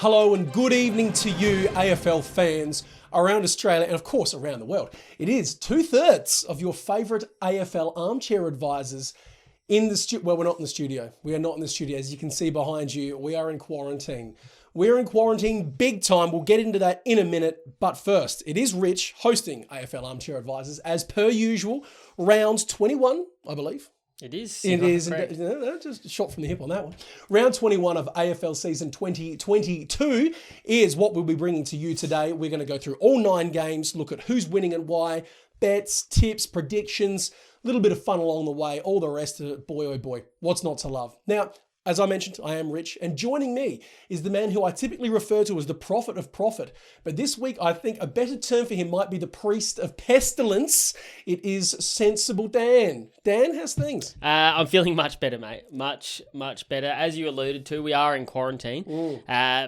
Hello and good evening to you, AFL fans around Australia and of course around the world. It is 2/3 of your favourite AFL armchair advisors in the studio. Well, we're not in the studio. We are not in the studio. As you can see behind you, we are in quarantine. We're in quarantine big time. We'll get into that in a minute. But first, it is Rich hosting AFL Armchair Advisors as per usual. Round 21, I believe. It is. It is. Just a shot from the hip on that one. Round 21 of AFL season 2022 is what we'll be bringing to you today. We're going to go through all 9 games, look at who's winning and why, bets, tips, predictions, a little bit of fun along the way, all the rest of it. Boy, oh boy, what's not to love? Now, as I mentioned, I am Rich, and joining me is the man who I typically refer to as the prophet of profit. But this week, I think a better term for him might be the priest of pestilence. It is Sensible Dan. Dan, how's things? I'm feeling much better, mate. Much better. As you alluded to, we are in quarantine.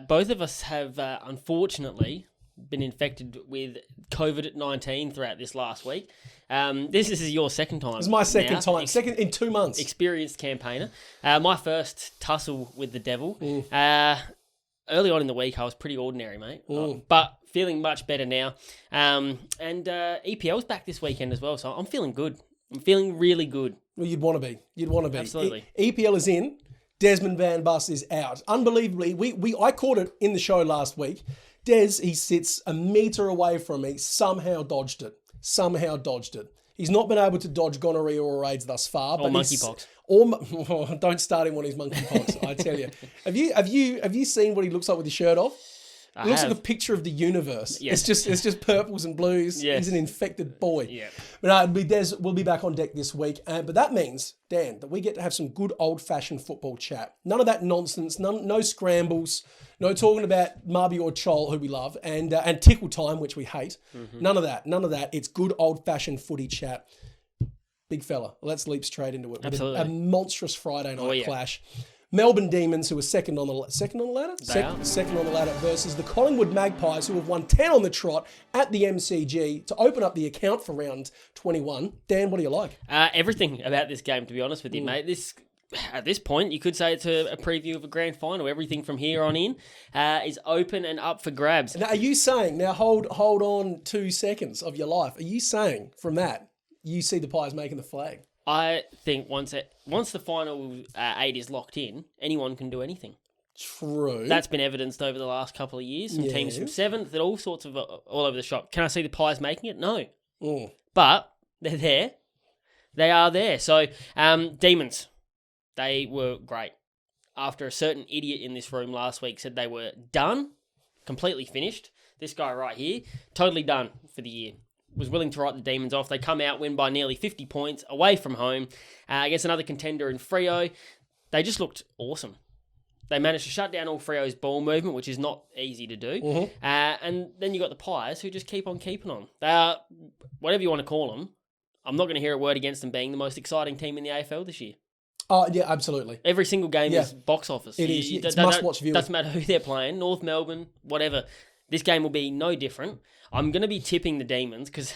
Both of us have, unfortunately, been infected with COVID-19 throughout this last week. This is your second time. It's my second time. Second in 2 months. Experienced campaigner. My first tussle with the devil. Early on in the week, I was pretty ordinary, mate. But feeling much better now. And EPL's back this weekend as well, so I'm feeling good. I'm feeling really good. Well, you'd want to be. You'd want to be. Absolutely. EPL is in. Desmond Van Bus is out. Unbelievably, I caught it in the show last week. Des, he sits a metre away from me, somehow dodged it. He's not been able to dodge gonorrhea or AIDS thus far. Or monkeypox. Don't start him on his monkeypox, I tell you. Have you seen what he looks like with his shirt off? It looks like a picture of the universe. Yes. It's just purples and blues. Yes. He's an infected boy. Yeah. But Des will be back on deck this week. But that means, Dan, that we get to have some good old-fashioned football chat. None of that nonsense. No scrambles. No talking about Marby or Chol, who we love, and tickle time, which we hate. None of that. It's good old-fashioned footy chat. Big fella. Let's leap straight into it. Absolutely. A monstrous Friday night clash. Melbourne Demons, who are second on the ladder? Second on the ladder versus the Collingwood Magpies, who have won 10 on the trot at the MCG to open up the account for round 21. Dan, what do you like? Everything about this game, to be honest with you, mate. At this point, you could say it's a preview of a grand final. Everything from here on in is open and up for grabs. Now, are you saying, now hold on 2 seconds of your life, are you saying from that, you see the Pies making the flag? I think once the final 8 is locked in, anyone can do anything. True. That's been evidenced over the last couple of years. Some teams from 7th and all sorts of all over the shop. Can I see the Pies making it? No. But they're there. They are there. So, Demons, they were great. After a certain idiot in this room last week said they were done, completely finished, this guy right here, totally done for the year. Was willing to write the Demons off. They come out, win by nearly 50 points away from home against another contender in Freo. They just looked awesome. They managed to shut down all Freo's ball movement, which is not easy to do. And then you got the Pies, who just keep on keeping on. They are, whatever you want to call them, I'm not going to hear a word against them being the most exciting team in the AFL this year. Oh, yeah, absolutely. Every single game is box office. It is. It's must-watch viewing. Doesn't matter who they're playing, North Melbourne, whatever. This game will be no different. I'm going to be tipping the Demons because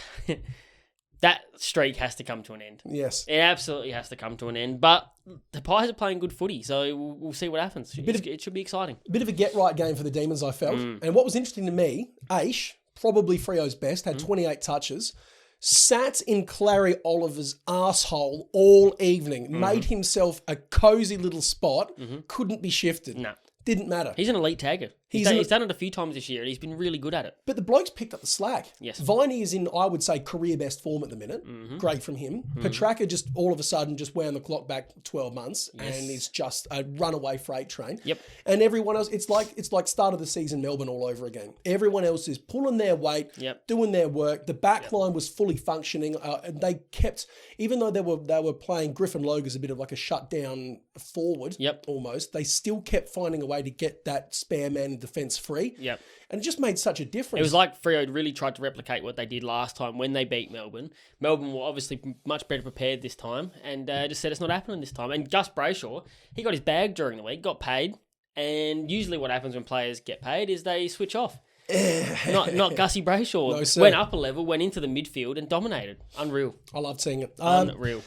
that streak has to come to an end. Yes. It absolutely has to come to an end. But the Pies are playing good footy, so we'll see what happens. It should be exciting. A bit of a get-right game for the Demons, I felt. And what was interesting to me, Aish, probably Freo's best, had 28 touches, sat in Clary Oliver's arsehole all evening, made himself a cosy little spot, couldn't be shifted. No. Didn't matter. He's an elite tagger. He's done it a few times this year, and he's been really good at it. But the bloke's picked up the slack. Yes. Viney is in, I would say, career best form at the minute. Great from him. Petraka just all of a sudden just wound the clock back 12 months and is just a runaway freight train. Yep. And everyone else, it's like start of the season Melbourne all over again. Everyone else is pulling their weight, doing their work. The back line was fully functioning. And they kept, even though they were playing Griffin Logue as a bit of like a shutdown forward, almost, they still kept finding a way to get that spare man in defence free. Yep. And it just made such a difference. It was like Freo really tried to replicate what they did last time when they beat Melbourne. Melbourne were obviously much better prepared this time and just said it's not happening this time. And Gus Brayshaw, he got his bag during the week, got paid. And usually what happens when players get paid is they switch off. Not Gussie Brayshaw. No, sir. Went up a level, went into the midfield and dominated. Unreal. I loved seeing it. Unreal.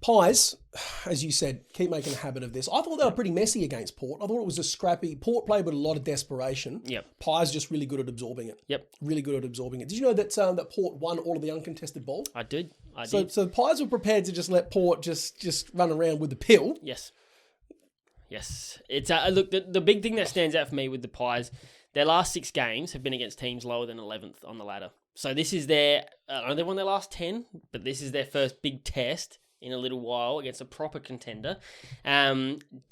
Pies, as you said, keep making a habit of this. I thought they were pretty messy against Port. I thought it was a scrappy. Port played with a lot of desperation. Yep. Pies just really good at absorbing it. Yep. Really good at absorbing it. Did you know that that Port won all of the uncontested ball? I did. So Pies were prepared to just let Port just run around with the pill. Yes. It's look, the big thing that stands out for me with the Pies, their last 6 games have been against teams lower than 11th on the ladder. So this is their, I know they've won their last 10, but this is their first big test in a little while against a proper contender. Are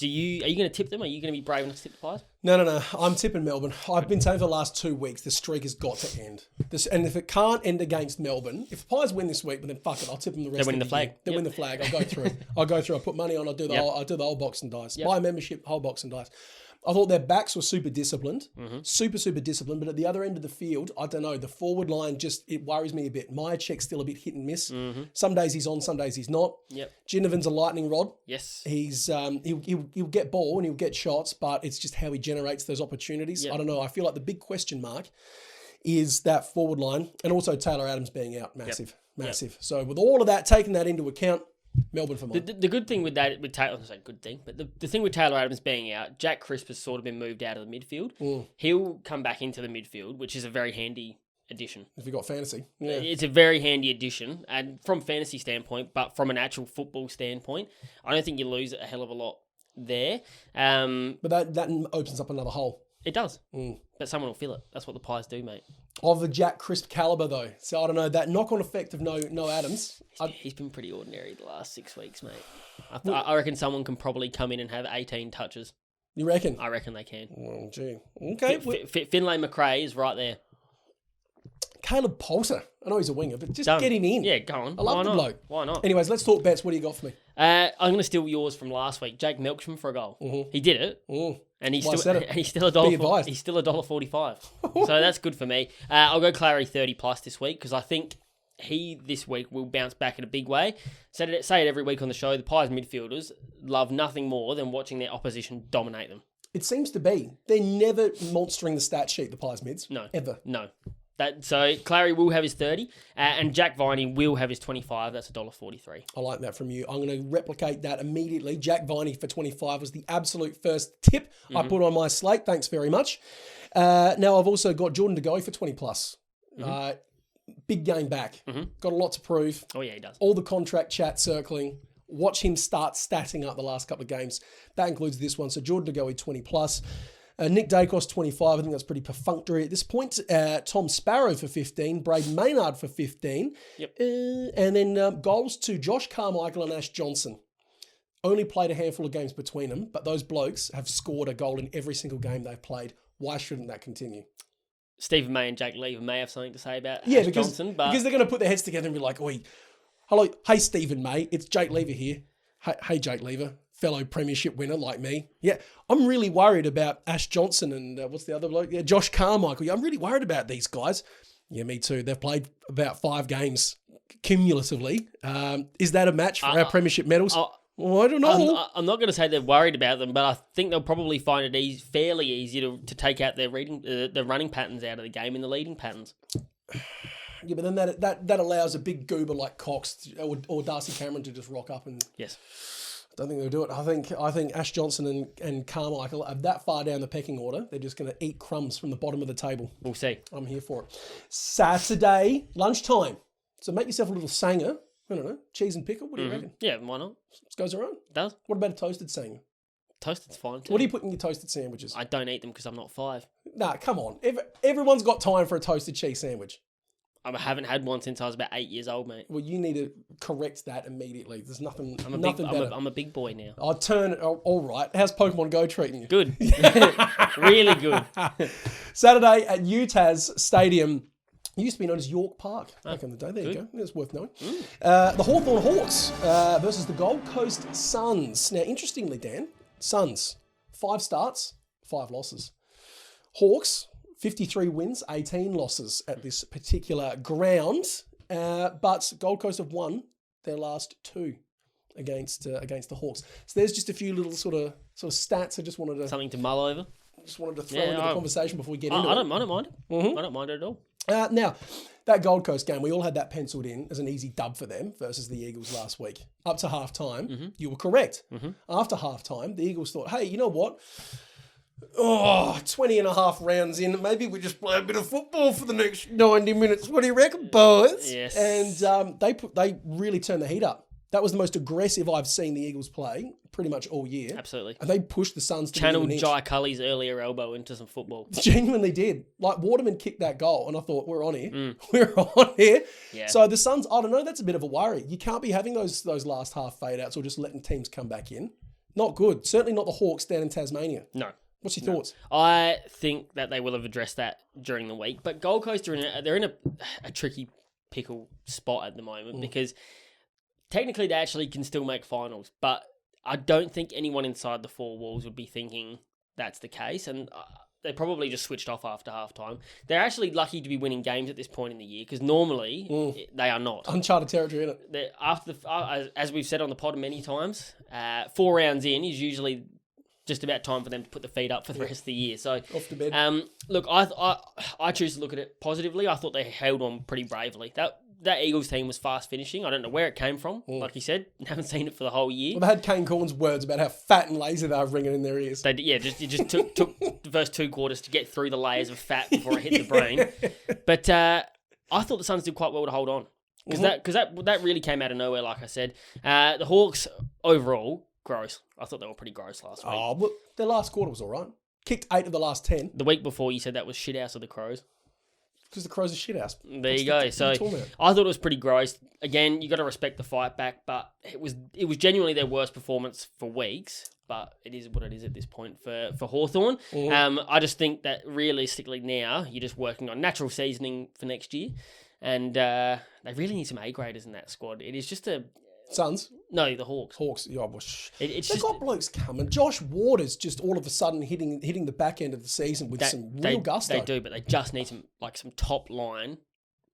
you going to tip them? Are you going to be brave enough to tip the Pies? No. I'm tipping Melbourne. I've been saying for the last 2 weeks, the streak has got to end. And if it can't end against Melbourne, if the Pies win this week, then fuck it, I'll tip them the rest of the year. They're winning the flag. They win the flag. I'll go through. I'll put money on. I'll do the whole box and dice. Buy a membership, whole box and dice. I thought their backs were super disciplined, super disciplined. But at the other end of the field, I don't know. The forward line it worries me a bit. Myercheck's still a bit hit and miss. Some days he's on, some days he's not. Yep. Ginnivan's a lightning rod. Yes. He's he'll get ball and he'll get shots, but it's just how he generates those opportunities. Yep. I don't know. I feel like the big question mark is that forward line, and also Taylor Adams being out, massive. Yep. So with all of that, taking that into account, Melbourne for mine. The good thing with that, with Taylor, I say good thing, but the thing with Taylor Adams being out, Jack Crisp has sort of been moved out of the midfield. He'll come back into the midfield, which is a very handy addition. If you've got fantasy. Yeah. It's a very handy addition, and from fantasy standpoint, but from an actual football standpoint, I don't think you lose a hell of a lot there. But that opens up another hole. It does. But someone will fill it. That's what the Pies do, mate. Of the Jack Crisp calibre, though. So, I don't know, that knock-on effect of no Adams. He's been pretty ordinary the last 6 weeks, mate. I reckon someone can probably come in and have 18 touches. You reckon? I reckon they can. Oh, gee. Okay. Finlay McRae is right there. Caleb Poulter. I know he's a winger, but just Done. get him in. Yeah, go on. I love the bloke. Why not? Anyways, let's talk bets. What do you got for me? I'm going to steal yours from last week. Jake Melksham for a goal. He did it. And he's still $1. He's still $1.45. So that's good for me. I'll go Clary 30 plus this week because I think he this week will bounce back in a big way. Say it every week on the show. The Pies midfielders love nothing more than watching their opposition dominate them. It seems to be. They're never monstering the stat sheet, the Pies mids. No. Ever. No. So Clary will have his 30 and Jack Viney will have his 25. That's $1.43. I like that from you. I'm going to replicate that immediately. Jack Viney for 25 was the absolute first tip I put on my slate. Thanks very much. Now I've also got Jordan De Goey for 20 plus. Big game back. Got a lot to prove. Oh yeah, he does. All the contract chat circling. Watch him start statting up the last couple of games. That includes this one. So Jordan De Goey 20 plus. Nick Dacos, 25. I think that's pretty perfunctory at this point. Tom Sparrow for 15. Braden Maynard for 15. Yep. And then goals to Josh Carmichael and Ash Johnson. Only played a handful of games between them, but those blokes have scored a goal in every single game they've played. Why shouldn't that continue? Stephen May and Jack Lever may have something to say about Ash Johnson. Because they're going to put their heads together and be like, oi, hello, hey, Stephen May, it's Jake Lever here. Hey, Jake Lever. Fellow premiership winner like me. Yeah, I'm really worried about Ash Johnson and what's the other bloke? Yeah, Josh Carmichael. Yeah, I'm really worried about these guys. Yeah, me too. They've played about 5 games cumulatively. Is that a match for our premiership medals? Well, I don't know. I'm not going to say they're worried about them, but I think they'll probably find it fairly easy to take out their running patterns out of the game and the leading patterns. Yeah, but then that allows a big goober like Cox or Darcy Cameron to just rock up and... Yes. I don't think they'll do it. I think Ash Johnson and Carmichael are that far down the pecking order. They're just going to eat crumbs from the bottom of the table. We'll see. I'm here for it. Saturday, lunchtime. So make yourself a little sanger. I don't know. Cheese and pickle. What do you reckon? Yeah, why not? It goes around. It does. What about a toasted sanger? Toasted's fine too. What do you put in your toasted sandwiches? I don't eat them because I'm not 5. Nah, come on. Everyone's got time for a toasted cheese sandwich. I haven't had one since I was about 8 years old, mate. Well, you need to correct that immediately. There's nothing better. I'm a big boy now. All right. How's Pokemon Go treating you? Good. Really good. Saturday at UTAS Stadium. It used to be known as York Park back in the day. There you go. It's worth knowing. The Hawthorn Hawks versus the Gold Coast Suns. Now, interestingly, Dan, Suns, 5 starts, 5 losses. Hawks, 53 wins, 18 losses at this particular ground. But Gold Coast have won their last 2 against the Hawks. So there's just a few little sort of stats I just wanted to... Something to mull over? Just wanted to throw into the conversation before we get into it. I don't mind it. I don't mind it at all. Now, that Gold Coast game, we all had that penciled in as an easy dub for them versus the Eagles last week. Up to half-time, you were correct. After half-time, the Eagles thought, hey, you know what? 20 and a half rounds in, maybe we just play a bit of football for the next 90 minutes. What do you reckon, boys? Yes. And they really turned the heat up. That was the most aggressive I've seen the Eagles play pretty much all year. Absolutely. And they pushed the Suns to channeled Jai Cully's earlier elbow into some football. Genuinely did. Like, Waterman kicked that goal, and I thought, we're on here. We're on here. Yeah. So the Suns, I don't know, that's a bit of a worry. You can't be having those last half fade-outs or just letting teams come back in. Not good. Certainly not the Hawks down in Tasmania. No. What's your thoughts? I think that they will have addressed that during the week. But Gold Coast are in a tricky pickle spot at the moment because technically they actually can still make finals. But I don't think anyone inside the four walls would be thinking that's the case. And they probably just switched off after halftime. They're actually lucky to be winning games at this point in the year because normally they are not. Uncharted territory, isn't it? As we've said on the pod many times, 4 rounds in is usually just about time for them to put the feet up for the rest of the year. So off to bed. Look, I choose to look at it positively. I thought they held on pretty bravely. That Eagles team was fast finishing. I don't know where it came from. Like you said, haven't seen it for the whole year. Well, they had Kane Corn's words about how fat and lazy they are ringing in their ears. It just took the first 2 quarters to get through the layers of fat before it hit the brain. But I thought the Suns did quite well to hold on because that really came out of nowhere. Like I said, the Hawks overall gross. I thought they were pretty gross last week. Oh, but their last quarter was all right. Kicked 8 of the last 10. The week before, you said that was shithouse of the Crows. Because the Crows are shithouse. There you go. So I thought it was pretty gross. Again, you got to respect the fight back, but it was genuinely their worst performance for weeks. But it is what it is at this point for Hawthorn. I just think that realistically now you're just working on natural seasoning for next year, and they really need some A graders in that squad. It is just a Suns? No, the Hawks. Yeah, well, it's they've got blokes coming. Josh Waters just all of a sudden hitting the back end of the season with some real gusto. They do, but they just need some top line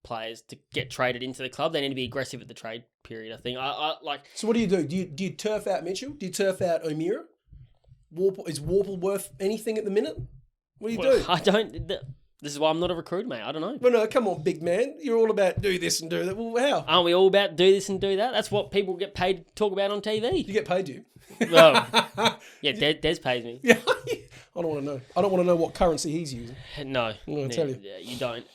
players to get traded into the club. They need to be aggressive at the trade period, I think. I like. So what do? Do you turf out Mitchell? Do you turf out O'Meara? Is Warple worth anything at the minute? What do you do? I don't. This is why I'm not a recruiter, mate. I don't know. Well, no, come on, big man. You're all about do this and do that. Well, how? Aren't we all about do this and do that? That's what people get paid to talk about on TV. You get paid, do you? Well, yeah, Des pays me. Yeah, I don't want to know. I don't want to know what currency he's using. No. I'm going to tell you. You don't.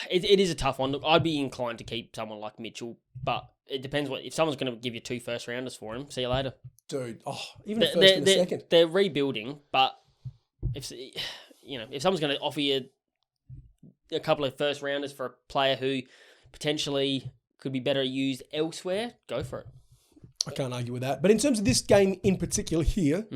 It is a tough one. Look, I'd be inclined to keep someone like Mitchell, but it depends if someone's going to give you 2 first rounders for him. See you later. Dude, even the first and the second. They're rebuilding, but if someone's going to offer you a couple of first rounders for a player who potentially could be better used elsewhere, go for it. I can't argue with that. But in terms of this game in particular here,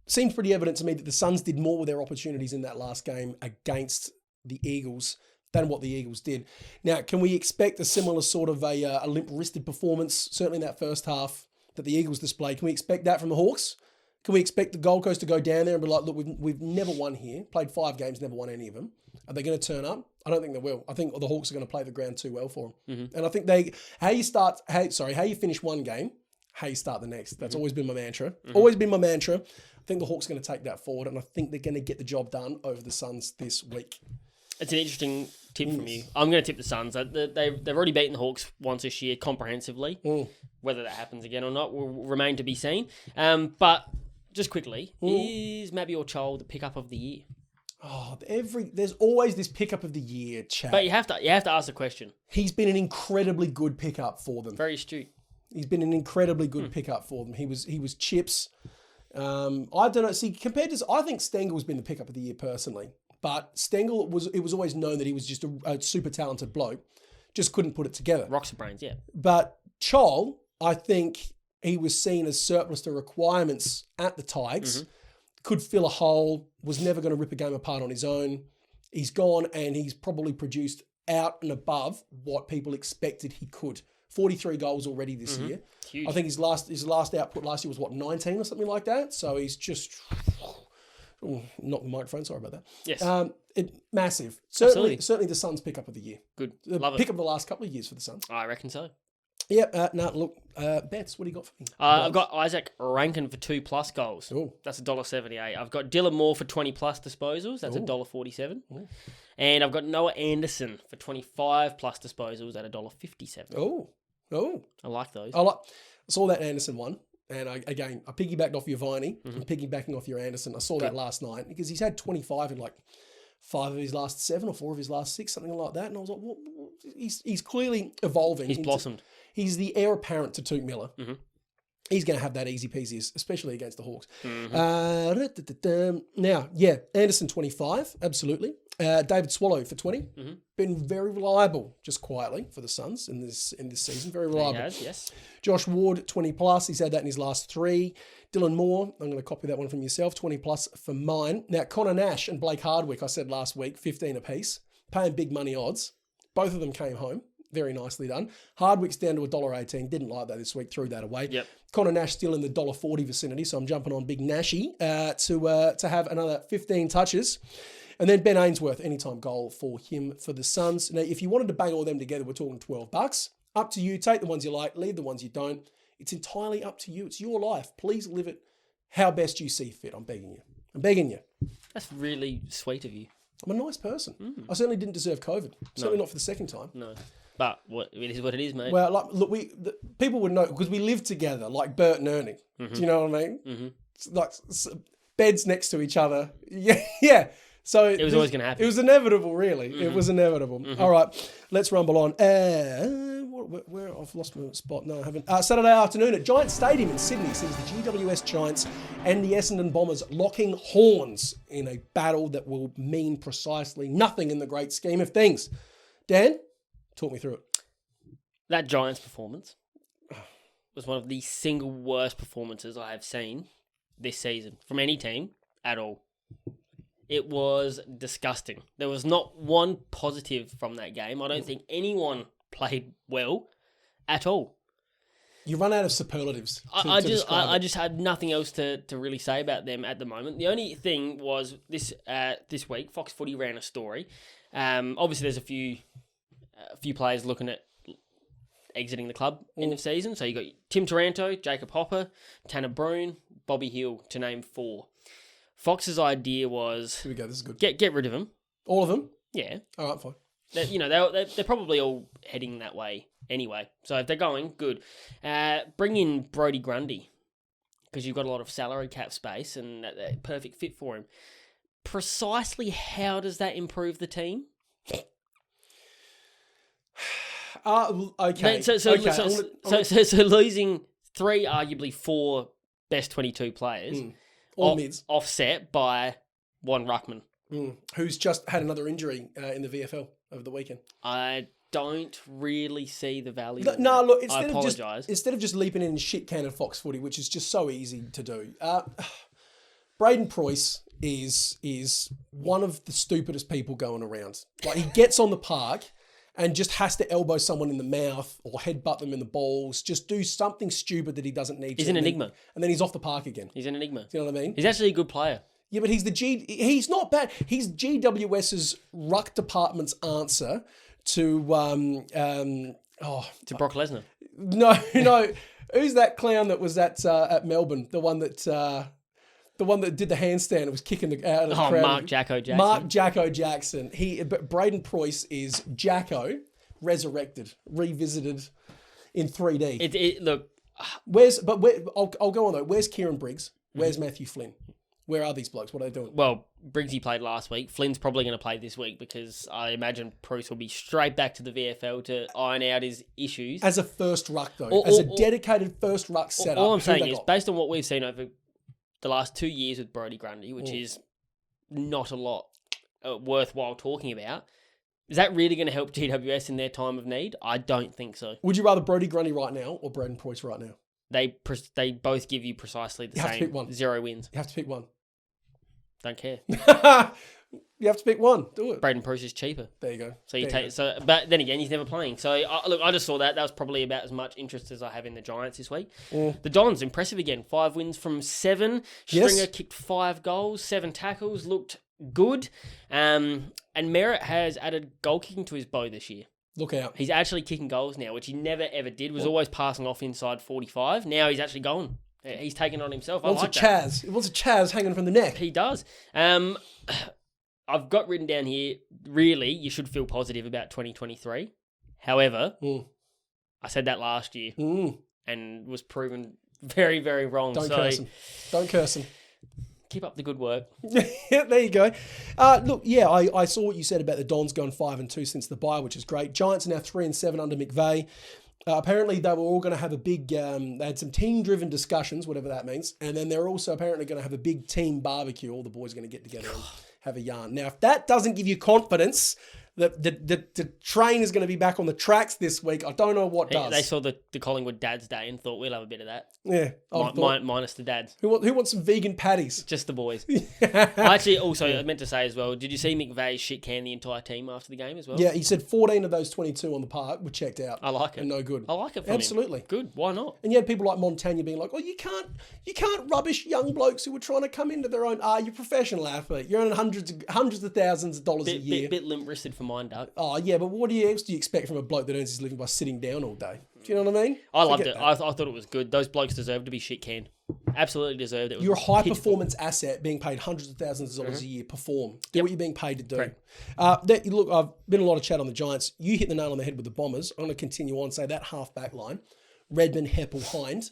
seems pretty evident to me that the Suns did more with their opportunities in that last game against the Eagles than what the Eagles did. Now, can we expect a similar sort of a limp-wristed performance, certainly in that first half, that the Eagles displayed? Can we expect that from the Hawks? Can we expect the Gold Coast to go down there and be like, look, we've never won here, played 5 games, never won any of them. Are they going to turn up? I don't think they will. I think the Hawks are going to play the ground too well for them. And I think how you finish one game, how you start the next. That's always been my mantra. Always been my mantra. I think the Hawks are going to take that forward, and I think they're going to get the job done over the Suns this week. It's an interesting tip from you. I'm going to tip the Suns. They've already beaten the Hawks once this year comprehensively. Whether that happens again or not will remain to be seen. But just quickly, is Mabi or Chol the pickup of the year? Oh, there's always this pickup of the year chat. But you have to ask the question. He's been an incredibly good pickup for them. Very astute. He's been an incredibly good pickup for them. He was chips. I don't know. See, compared to, I think Stengel's been the pickup of the year personally. But Stengel it was always known that he was just a super talented bloke. Just couldn't put it together. Rocks and brains, yeah. But Chol, I think he was seen as surplus to requirements at the Tigers. Could fill a hole, was never going to rip a game apart on his own. He's gone and he's probably produced out and above what people expected he could. 43 goals already this year. Huge. I think his last output last year was 19 or something like that. So he's just not the microphone, sorry about that. Yes. Massive. Certainly the Suns' pickup of the year. Good. The Love pick it. of the last couple of years for the Suns. I reckon so. Yep. Look, bets. What do you got for me? I've got Isaac Rankin for 2+ goals. Ooh. That's $1.78. I've got Dylan Moore for 20+ disposals. That's $1.47. And I've got Noah Anderson for 25+ disposals at $1.57. Oh. I like those. I saw that Anderson one. And I piggybacked off your Viney. I'm piggybacking off your Anderson. I saw that last night because he's had 25 in like 5 of his last 7 or 4 of his last 6, something like that. And I was like, well, he's clearly evolving. He's blossomed. He's the heir apparent to Tuke Miller. He's going to have that easy peasy, especially against the Hawks. Now, Anderson 25, absolutely. David Swallow for 20. Been very reliable, just quietly, for the Suns in this season. Very reliable. He has, yes. Josh Ward, 20+. He's had that in his last 3. Dylan Moore, I'm going to copy that one from yourself, 20+ for mine. Now, Connor Nash and Blake Hardwick, I said last week, 15 apiece, paying big money odds. Both of them came home. Very nicely done. Hardwick's down to $1.18. Didn't like that this week. Threw that away. Yep. Connor Nash still in the $1.40 vicinity, so I'm jumping on Big Nashy to have another 15 touches. And then Ben Ainsworth, anytime goal for him for the Suns. Now, if you wanted to bang all them together, we're talking $12. Up to you. Take the ones you like. Leave the ones you don't. It's entirely up to you. It's your life. Please live it how best you see fit. I'm begging you. That's really sweet of you. I'm a nice person. I certainly didn't deserve COVID. Certainly not for the second time. No. But it is what it is, mate. Well, look, people would know because we live together, like Bert and Ernie. Do you know what I mean? It's like beds next to each other. Yeah. So it was always going to happen. It was inevitable, really. It was inevitable. All right, let's rumble on. Where I've lost my spot. No, I haven't. Saturday afternoon at Giants Stadium in Sydney sees the GWS Giants and the Essendon Bombers locking horns in a battle that will mean precisely nothing in the great scheme of things. Dan? Talk me through it. That Giants performance was one of the single worst performances I have seen this season from any team at all. It was disgusting. There was not one positive from that game. I don't think anyone played well at all. You run out of superlatives. I just had nothing else to really say about them at the moment. The only thing was this week, Fox Footy ran a story. Obviously, there's a few players looking at exiting the club end of season. So you got Tim Taranto, Jacob Hopper, Tanner Broon, Bobby Hill, to name 4. Fox's idea was... Here we go, this is good. Get rid of them. All of them? Yeah. All right, fine. They're probably all heading that way anyway. So if they're going, good. Bring in Brodie Grundy, because you've got a lot of salary cap space and that's perfect fit for him. Precisely how does that improve the team? Okay. So losing 3, arguably 4 best 22 players... All mids. Offset by one ruckman. Who's just had another injury in the VFL over the weekend. I don't really see the value. Look, I apologise. Instead of just leaping in shit can of Fox Footy, which is just so easy to do, Braden Preuss is one of the stupidest people going around. Like, he gets on the park and just has to elbow someone in the mouth or headbutt them in the balls, just do something stupid that he doesn't need to. He's an enigma. And then he's off the park again. He's an enigma. Do you know what I mean? He's actually a good player. Yeah, but he's not bad. He's GWS's ruck department's answer to Brock Lesnar. No. Who's that clown that was at Melbourne? The one that did the handstand and was kicking the out of the crowd. Mark Jacko Jackson. Mark Jacko Jackson. But Braden Preuss is Jacko resurrected, revisited in 3D. Look, I'll go on though. Where's Kieran Briggs? Where's Matthew Flynn? Where are these blokes? What are they doing? Well, Briggsy played last week. Flynn's probably going to play this week because I imagine Preuss will be straight back to the VFL to iron out his issues. As a first ruck though, as a dedicated first ruck setup. All I'm saying is, based on what we've seen over the last 2 years with Brodie Grundy, which is not a lot worthwhile talking about, is that really going to help GWS in their time of need? I don't think so. Would you rather Brodie Grundy right now or Braden Preuss right now? They both give you precisely the same. 0 wins. You have to pick one. Don't care. You have to pick one. Do it. Braden Preuss is cheaper. There you go. So you take but then again, he's never playing. So I just saw that. That was probably about as much interest as I have in the Giants this week. The Dons, impressive again. 5 wins from 7. Stringer kicked 5 goals, 7 tackles, looked good. And Merritt has added goal kicking to his bow this year. Look out. He's actually kicking goals now, which he never ever did. Was always passing off inside 45. Now he's actually going. He's taken it on himself. I like that. It wants a Chaz hanging from the neck. He does. I've got written down here, really, you should feel positive about 2023. However, I said that last year and was proven very, very wrong. Don't curse him. Don't curse him. Keep up the good work. There you go. Look, yeah, I saw what you said about the Dons going 5-2 since the bye, which is great. Giants are now 3-7 under McVeigh. Apparently, they were all going to have a big, they had some team-driven discussions, whatever that means. And then they're also apparently going to have a big team barbecue. All the boys are going to get together and have a yarn. Now, if that doesn't give you confidence that the train is going to be back on the tracks this week, I don't know what does. They saw the Collingwood Dads Day and thought, we'll have a bit of that. Yeah. Minus the dads. Who wants some vegan patties? Just the boys. I actually I meant to say as well, did you see McVeigh shit can the entire team after the game as well? Yeah, he said 14 of those 22 on the park were checked out. I like it. And no good. I like it from Absolutely. him. Good. Why not? And you had people like Montagna being like, oh, you can't rubbish young blokes who were trying to come into their own. You're a professional athlete. You're earning hundreds of thousands of dollars a year. Bit limp-wristed for mine, Doug. Oh, yeah, but what else do you expect from a bloke that earns his living by sitting down all day? Do you know what I mean? I loved it. I thought it was good. Those blokes deserved to be shit canned. Absolutely deserved it. You're a high-performance asset being paid hundreds of thousands of dollars a year. Perform. Do what you're being paid to do. Look, I've been a lot of chat on the Giants. You hit the nail on the head with the Bombers. I'm going to continue on, say that half-back line. Redmond, Heppel, Hind.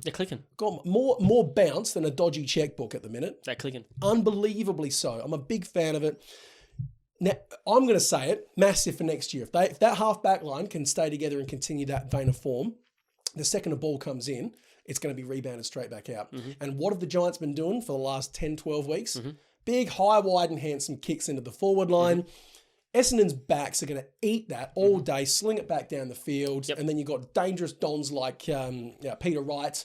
They're clicking. Got more bounce than a dodgy checkbook at the minute. They're clicking. Unbelievably so. I'm a big fan of it. Now, I'm going to say it, massive for next year. If that half-back line can stay together and continue that vein of form, the second a ball comes in, it's going to be rebounded straight back out. And what have the Giants been doing for the last 10, 12 weeks? Big, high, wide and handsome kicks into the forward line. Essendon's backs are going to eat that all day, sling it back down the field. And then you've got dangerous dons like Peter Wright,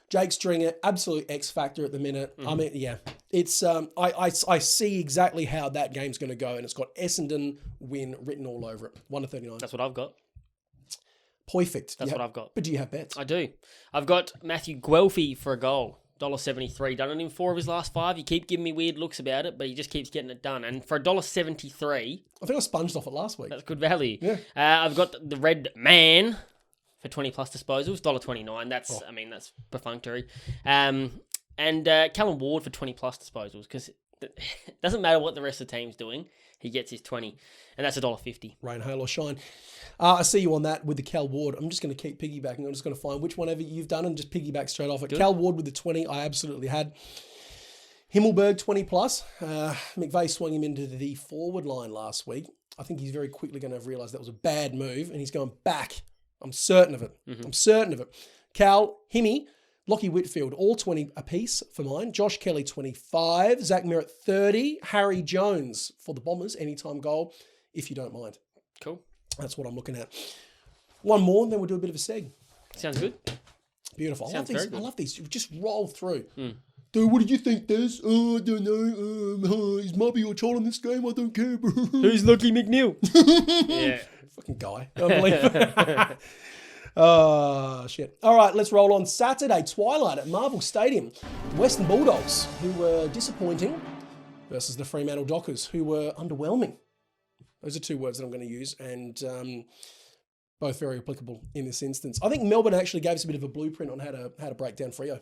Jake Stringer, absolute X factor at the minute. I mean, yeah, it's I see exactly how that game's going to go, and it's got Essendon win written all over it. 1-39. That's what I've got. Perfect. That's what I've got. But do you have bets? I do. I've got Matthew Guelphy for a goal. $1.73. Done it in 4 of his last 5. You keep giving me weird looks about it, but he just keeps getting it done. And for $1.73... I think I sponged off it last week. That's good value. Yeah. I've got the Red Man for 20 plus disposals, $1.29. That's, I mean, that's perfunctory. And Callum Ward for 20 plus disposals, because it doesn't matter what the rest of the team's doing, he gets his 20, and that's $1.50. Rain, hail or shine. I see you on that with the Cal Ward. I'm just going to keep piggybacking. I'm just going to find which one ever you've done and just piggyback straight off it. Good. Cal Ward with the 20, I absolutely had. Himmelberg 20 plus. McVeigh swung him into the forward line last week. I think he's very quickly going to have realised that was a bad move, and he's going back. I'm certain of it. I'm certain of it. Cal, Himmy, Lockie Whitfield, all 20 apiece for mine. Josh Kelly, 25. Zach Merritt, 30. Harry Jones for the Bombers, anytime goal, if you don't mind. Cool. That's what I'm looking at. One more, then we'll do a bit of a seg. Sounds good. Beautiful. Sounds I very good. love these. Just roll through. Dude, what did you think, Des? Oh, I don't know. Is Mubby or child in this game? I don't care, bro. Who's Lucky McNeil? Yeah. Fucking guy. I believe it. Oh, shit. All right, let's roll on. Saturday, twilight at Marvel Stadium. Western Bulldogs, who were disappointing, versus the Fremantle Dockers, who were underwhelming. Those are 2 words that I'm going to use, and both very applicable in this instance. I think Melbourne actually gave us a bit of a blueprint on how to break down Freo.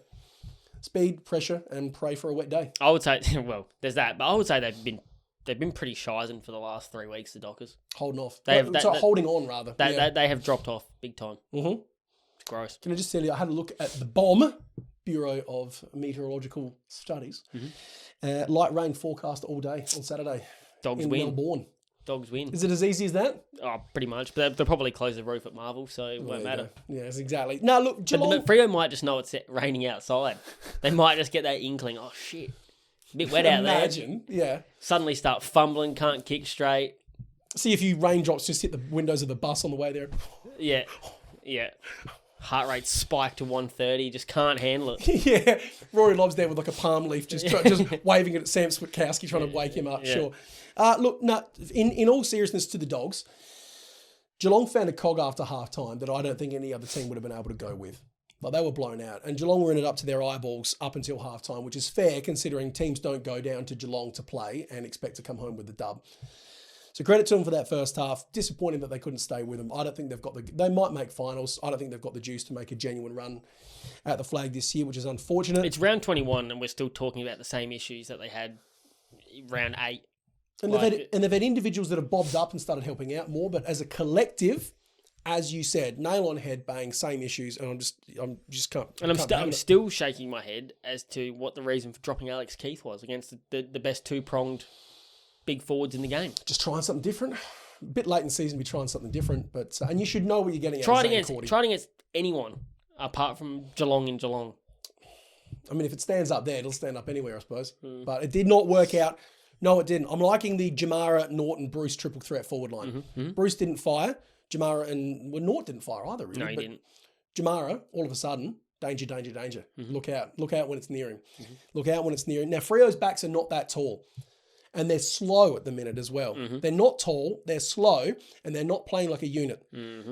Speed, pressure, and pray for a wet day. I would say, well, there's that, but I would say they've been pretty shizen for the last 3 weeks, the Dockers. Holding off. Holding on, rather. They have dropped off big time. Mm-hmm. It's gross. Can I just tell you, I had a look at the BOM, Bureau of Meteorological Studies. Light rain forecast all day on Saturday. Dogs in win. Melbourne. Dogs win. Is it as easy as that? Oh, pretty much. But they'll probably close the roof at Marvel, so it won't matter. Yes, exactly. Now, look, Geelong... But Freo might just know it's raining outside. They might just get that inkling, oh, shit. A bit wet out there. Imagine, yeah. Suddenly start fumbling, can't kick straight. See a few raindrops just hit the windows of the bus on the way there. Yeah. Heart rate spiked to 130, just can't handle it. Yeah. Rory Lobb's there with like a palm leaf, just waving it at Sam Switkowski, trying to wake him up, sure. Look, no, in all seriousness to the Dogs, Geelong found a cog after half-time that I don't think any other team would have been able to go with. Like, they were blown out. And Geelong were in it up to their eyeballs up until half-time, which is fair considering teams don't go down to Geelong to play and expect to come home with the dub. So credit to them for that first half. Disappointing that they couldn't stay with them. I don't think they've got they might make finals. I don't think they've got the juice to make a genuine run at the flag this year, which is unfortunate. It's round 21 and we're still talking about the same issues that they had round 8. And they've had individuals that have bobbed up and started helping out more, but as a collective, as you said, nail on head, bang, same issues, and I'm just can't. And I'm still shaking my head as to what the reason for dropping Alex Keith was against the best two-pronged big forwards in the game. Just trying something different. A bit late in the season to be trying something different, but and you should know what you're getting. Try it against anyone apart from Geelong in Geelong. I mean, if it stands up there, it'll stand up anywhere, I suppose. But it did not work out. No, it didn't. I'm liking the Jamara, Norton, Bruce triple threat forward line. Bruce didn't fire. Jamara and Nort didn't fire either, really. No, he didn't. Jamara, all of a sudden, danger, danger, danger. Look out. Look out when it's near him. Look out when it's near him. Now, Freo's backs are not that tall. And they're slow at the minute as well. They're not tall, they're slow, and they're not playing like a unit.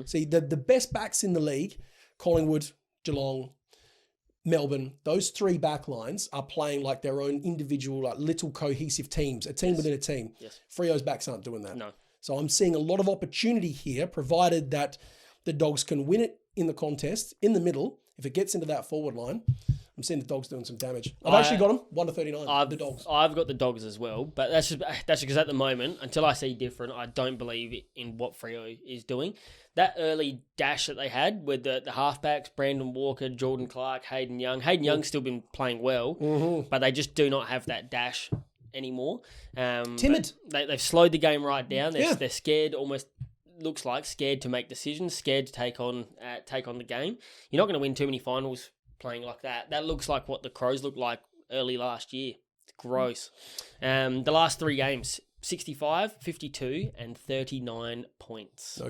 See, the best backs in the league, Collingwood, Geelong, Melbourne, those 3 back lines are playing like their own individual, like little cohesive teams, a team within a team. Yes. Freo's backs aren't doing that. No. So I'm seeing a lot of opportunity here, provided that the Dogs can win it in the contest, in the middle. If it gets into that forward line, I'm seeing the Dogs doing some damage. I've actually got them, 1-39, the Dogs. I've got the Dogs as well, but that's because at the moment, until I see different, I don't believe in what Freo is doing. That early dash that they had with the halfbacks, Brandon Walker, Jordan Clark, Hayden Young. Hayden Young's still been playing well, but they just do not have that dash anymore. Timid. They've slowed the game right down. They're scared, almost looks like scared to make decisions, scared to take on the game. You're not going to win too many finals playing like that. That looks like what the Crows looked like early last year. It's gross. The last 3 games, 65, 52, and 39 points.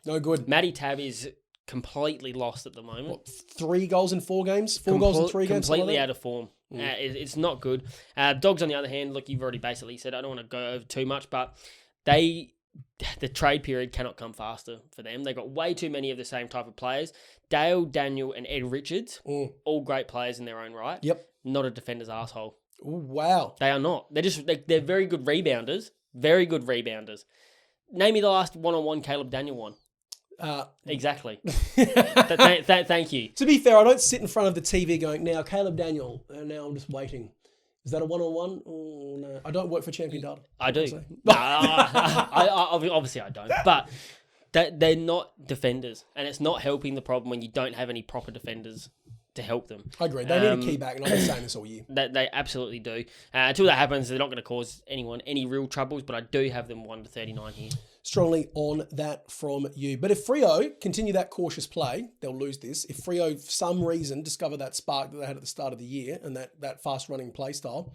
No good. Matty Tab is completely lost at the moment. What, 3 goals in 4 games? 4 goals in 3 games? Completely out of form. It's not good. Dogs, on the other hand, look, you've already basically said, I don't want to go over too much, but the trade period cannot come faster for them. They've got way too many of the same type of players. Dale, Daniel, and Ed Richards, all great players in their own right. Yep. Not a defender's asshole. Ooh, wow. They are not. They're very good rebounders. Very good rebounders. Name me the last one-on-one Caleb Daniel one. Exactly. Thank you. To be fair, I don't sit in front of the TV going, now Caleb Daniel, and now I'm just waiting. Is that a one-on-one? Oh, no. I don't work for Champion Data. I do. Obviously I don't. But they're not defenders. And it's not helping the problem when you don't have any proper defenders to help them. I agree. They need a key back, and I've been saying this all year. They absolutely do. Until that happens, they're not going to cause anyone any real troubles, but I do have them 1-39 here. Strongly on that from you. But if Freo continue that cautious play, they'll lose this. If Freo, for some reason, discover that spark that they had at the start of the year and that fast-running play style,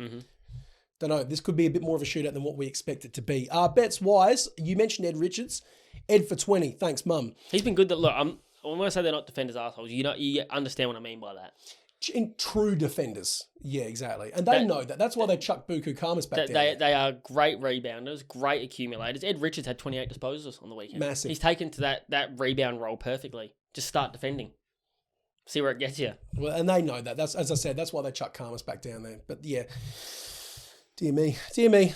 don't know, this could be a bit more of a shootout than what we expect it to be. Bets-wise, you mentioned Ed Richards. Ed for 20. Thanks, Mum. He's been good. Look, when I say they're not defenders' assholes, you understand what I mean by that. In true defenders. Yeah, exactly. And they know that. That's why they chucked Buku Kamas back down. They are great rebounders, great accumulators. Ed Richards had 28 disposals on the weekend. Massive. He's taken to that rebound role perfectly. Just start defending. See where it gets you. Well, and they know that. That's, as I said, that's why they chucked Kamas back down there. But yeah, dear me.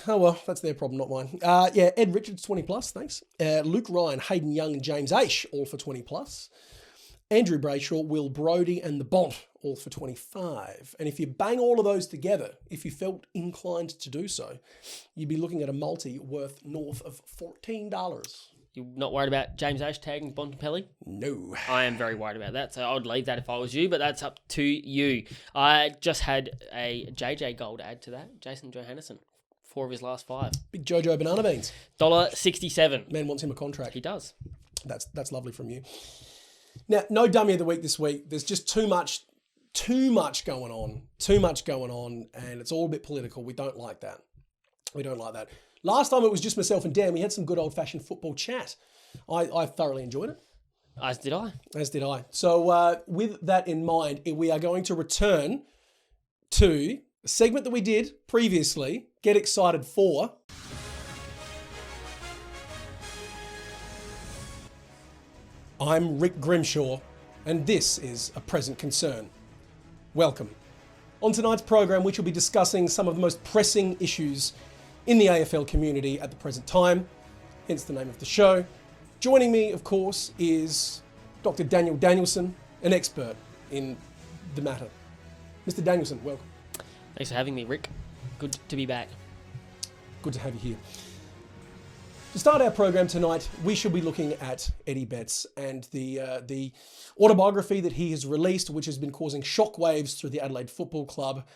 Oh well, that's their problem, not mine. Ed Richards, 20 plus, thanks. Luke Ryan, Hayden Young, and James Aish, all for 20 plus. Andrew Brayshaw, Will Brodie, and the Bont, all for 25. And if you bang all of those together, if you felt inclined to do so, you'd be looking at a multi worth north of $14. You're not worried about James Aish tagging Bontempelli? No. I am very worried about that, so I'd leave that if I was you, but that's up to you. I just had a JJ Gold add to that. Jason Johannesson, 4 of his last 5. Big Jojo Banana Beans. $1.67. Man wants him a contract. He does. That's lovely from you. Now, no dummy of the week this week. There's just too much going on. And it's all a bit political. We don't like that. Last time it was just myself and Dan. We had some good old-fashioned football chat. I thoroughly enjoyed it. As did I. So with that in mind, we are going to return to a segment that we did previously. Get excited for... I'm Rick Grimshaw, and this is A Present Concern. Welcome. On tonight's program, we shall be discussing some of the most pressing issues in the AFL community at the present time. hence the name of the show. Joining me, of course, is Dr. Daniel Danielson, an expert in the matter. Mr. Danielson, welcome. Thanks for having me, Rick. Good to be back. Good to have you here. To start our program tonight, we shall be looking at Eddie Betts and the autobiography that he has released, which has been causing shockwaves through the Adelaide Football Club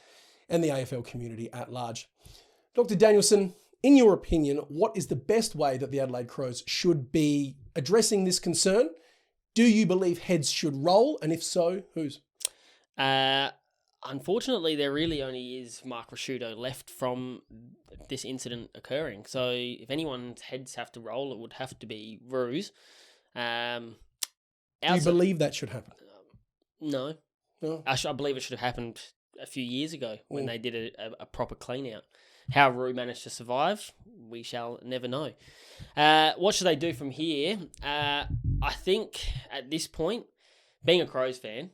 and the AFL community at large. Dr. Danielson, in your opinion, what is the best way that the Adelaide Crows should be addressing this concern? Do you believe heads should roll? And if so, whose? Unfortunately, there really only is Mark Rasciuto left from this incident occurring. So if anyone's heads have to roll, it would have to be Roos. Do you believe that should happen? No. No? I believe it should have happened a few years ago when they did a proper clean out. How Roo managed to survive, we shall never know. What should they do from here? I think at this point, being a Crows fan,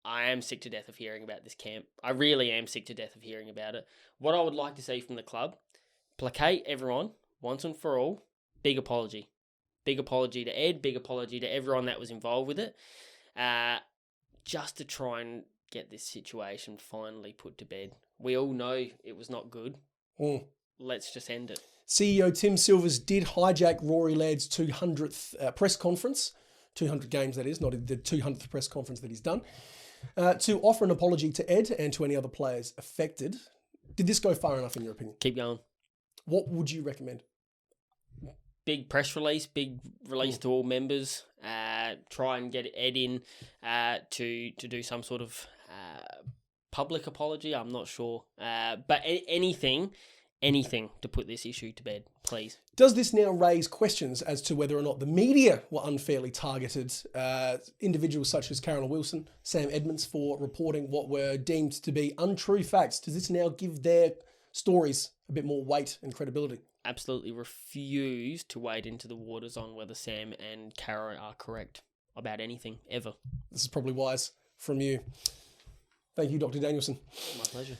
I am sick to death of hearing about this camp. I really am sick to death of hearing about it. What I would like to see from the club, placate everyone once and for all. Big apology. Big apology to Ed, big apology to everyone that was involved with it. Just to try and get this situation finally put to bed. We all know it was not good. Let's just end it. CEO Tim Silvers did hijack Rory Laird's 200th press conference. 200 games, that is, not the 200th press conference that he's done. To offer an apology to Ed and to any other players affected. Did this go far enough in your opinion? Keep going. What would you recommend? Big press release, big release to all members. Try and get Ed in to do some sort of public apology. I'm not sure. But anything to put this issue to bed, please. Does this now raise questions as to whether or not the media were unfairly targeted? Individuals such as Carolyn Wilson, Sam Edmonds, for reporting what were deemed to be untrue facts. Does this now give their stories a bit more weight and credibility? Absolutely refuse to wade into the waters on whether Sam and Cara are correct about anything, ever. This is probably wise from you. Thank you, Dr. Danielson. My pleasure.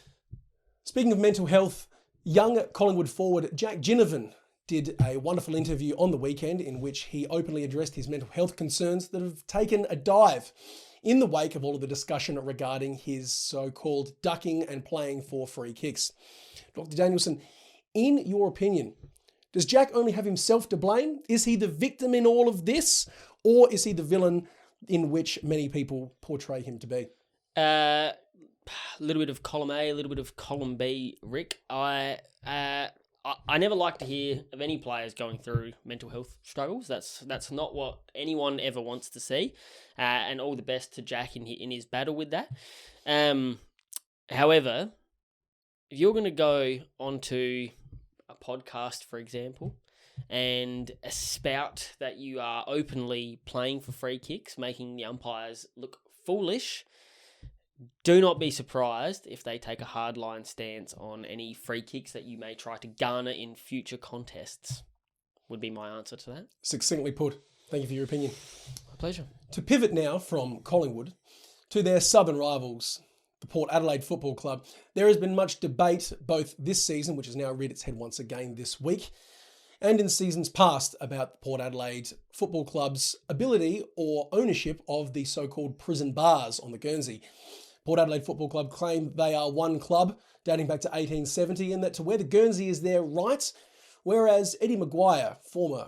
Speaking of mental health, young Collingwood forward Jack Ginnivan did a wonderful interview on the weekend in which he openly addressed his mental health concerns that have taken a dive in the wake of all of the discussion regarding his so-called ducking and playing for free kicks. Dr. Danielson, in your opinion, does Jack only have himself to blame? Is he the victim in all of this? Or is he the villain in which many people portray him to be? A little bit of column A, a little bit of column B, Rick. I never like to hear of any players going through mental health struggles. That's not what anyone ever wants to see. And all the best to Jack in his battle with that. However, if you're going to go onto a podcast, for example, and spout that you are openly playing for free kicks, making the umpires look foolish, do not be surprised if they take a hardline stance on any free kicks that you may try to garner in future contests, would be my answer to that. Succinctly put. Thank you for your opinion. My pleasure. To pivot now from Collingwood to their southern rivals, the Port Adelaide Football Club, there has been much debate both this season, which has now reared its head once again this week, and in seasons past about Port Adelaide Football Club's ability or ownership of the so-called prison bars on the Guernsey. Port Adelaide Football Club claim they are one club dating back to 1870 and that to wear the Guernsey is their right, whereas Eddie Maguire, former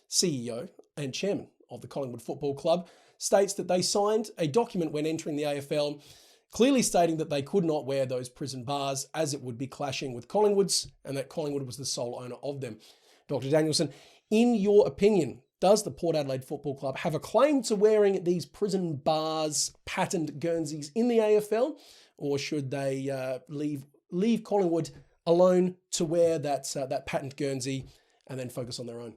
CEO and chairman of the Collingwood Football Club, states that they signed a document when entering the AFL clearly stating that they could not wear those prison bars as it would be clashing with Collingwood's and that Collingwood was the sole owner of them. Dr. Danielson, in your opinion, does the Port Adelaide Football Club have a claim to wearing these prison bars, patterned Guernseys in the AFL, or should they leave Collingwood alone to wear that patent Guernsey and then focus on their own?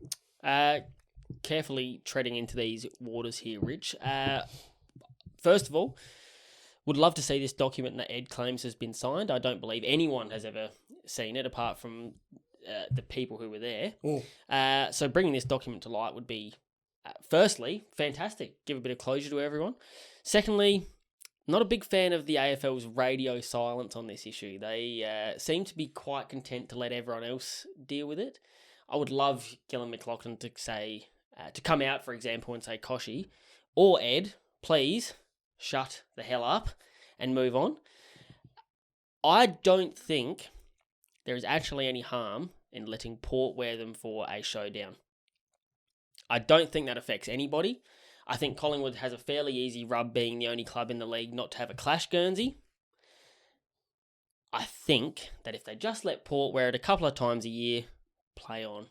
Carefully treading into these waters here, Rich. First of all, would love to see this document that Ed claims has been signed. I don't believe anyone has ever seen it apart from the people who were there. So bringing this document to light would be, firstly, fantastic. Give a bit of closure to everyone. Secondly, not a big fan of the AFL's radio silence on this issue. They seem to be quite content to let everyone else deal with it. I would love Gillan McLachlan to say, to come out, for example, and say, Koshy or Ed, please shut the hell up and move on. I don't think there is actually any harm in letting Port wear them for a showdown. I don't think that affects anybody. I think Collingwood has a fairly easy rub being the only club in the league not to have a clash Guernsey. I think that if they just let Port wear it a couple of times a year, play on.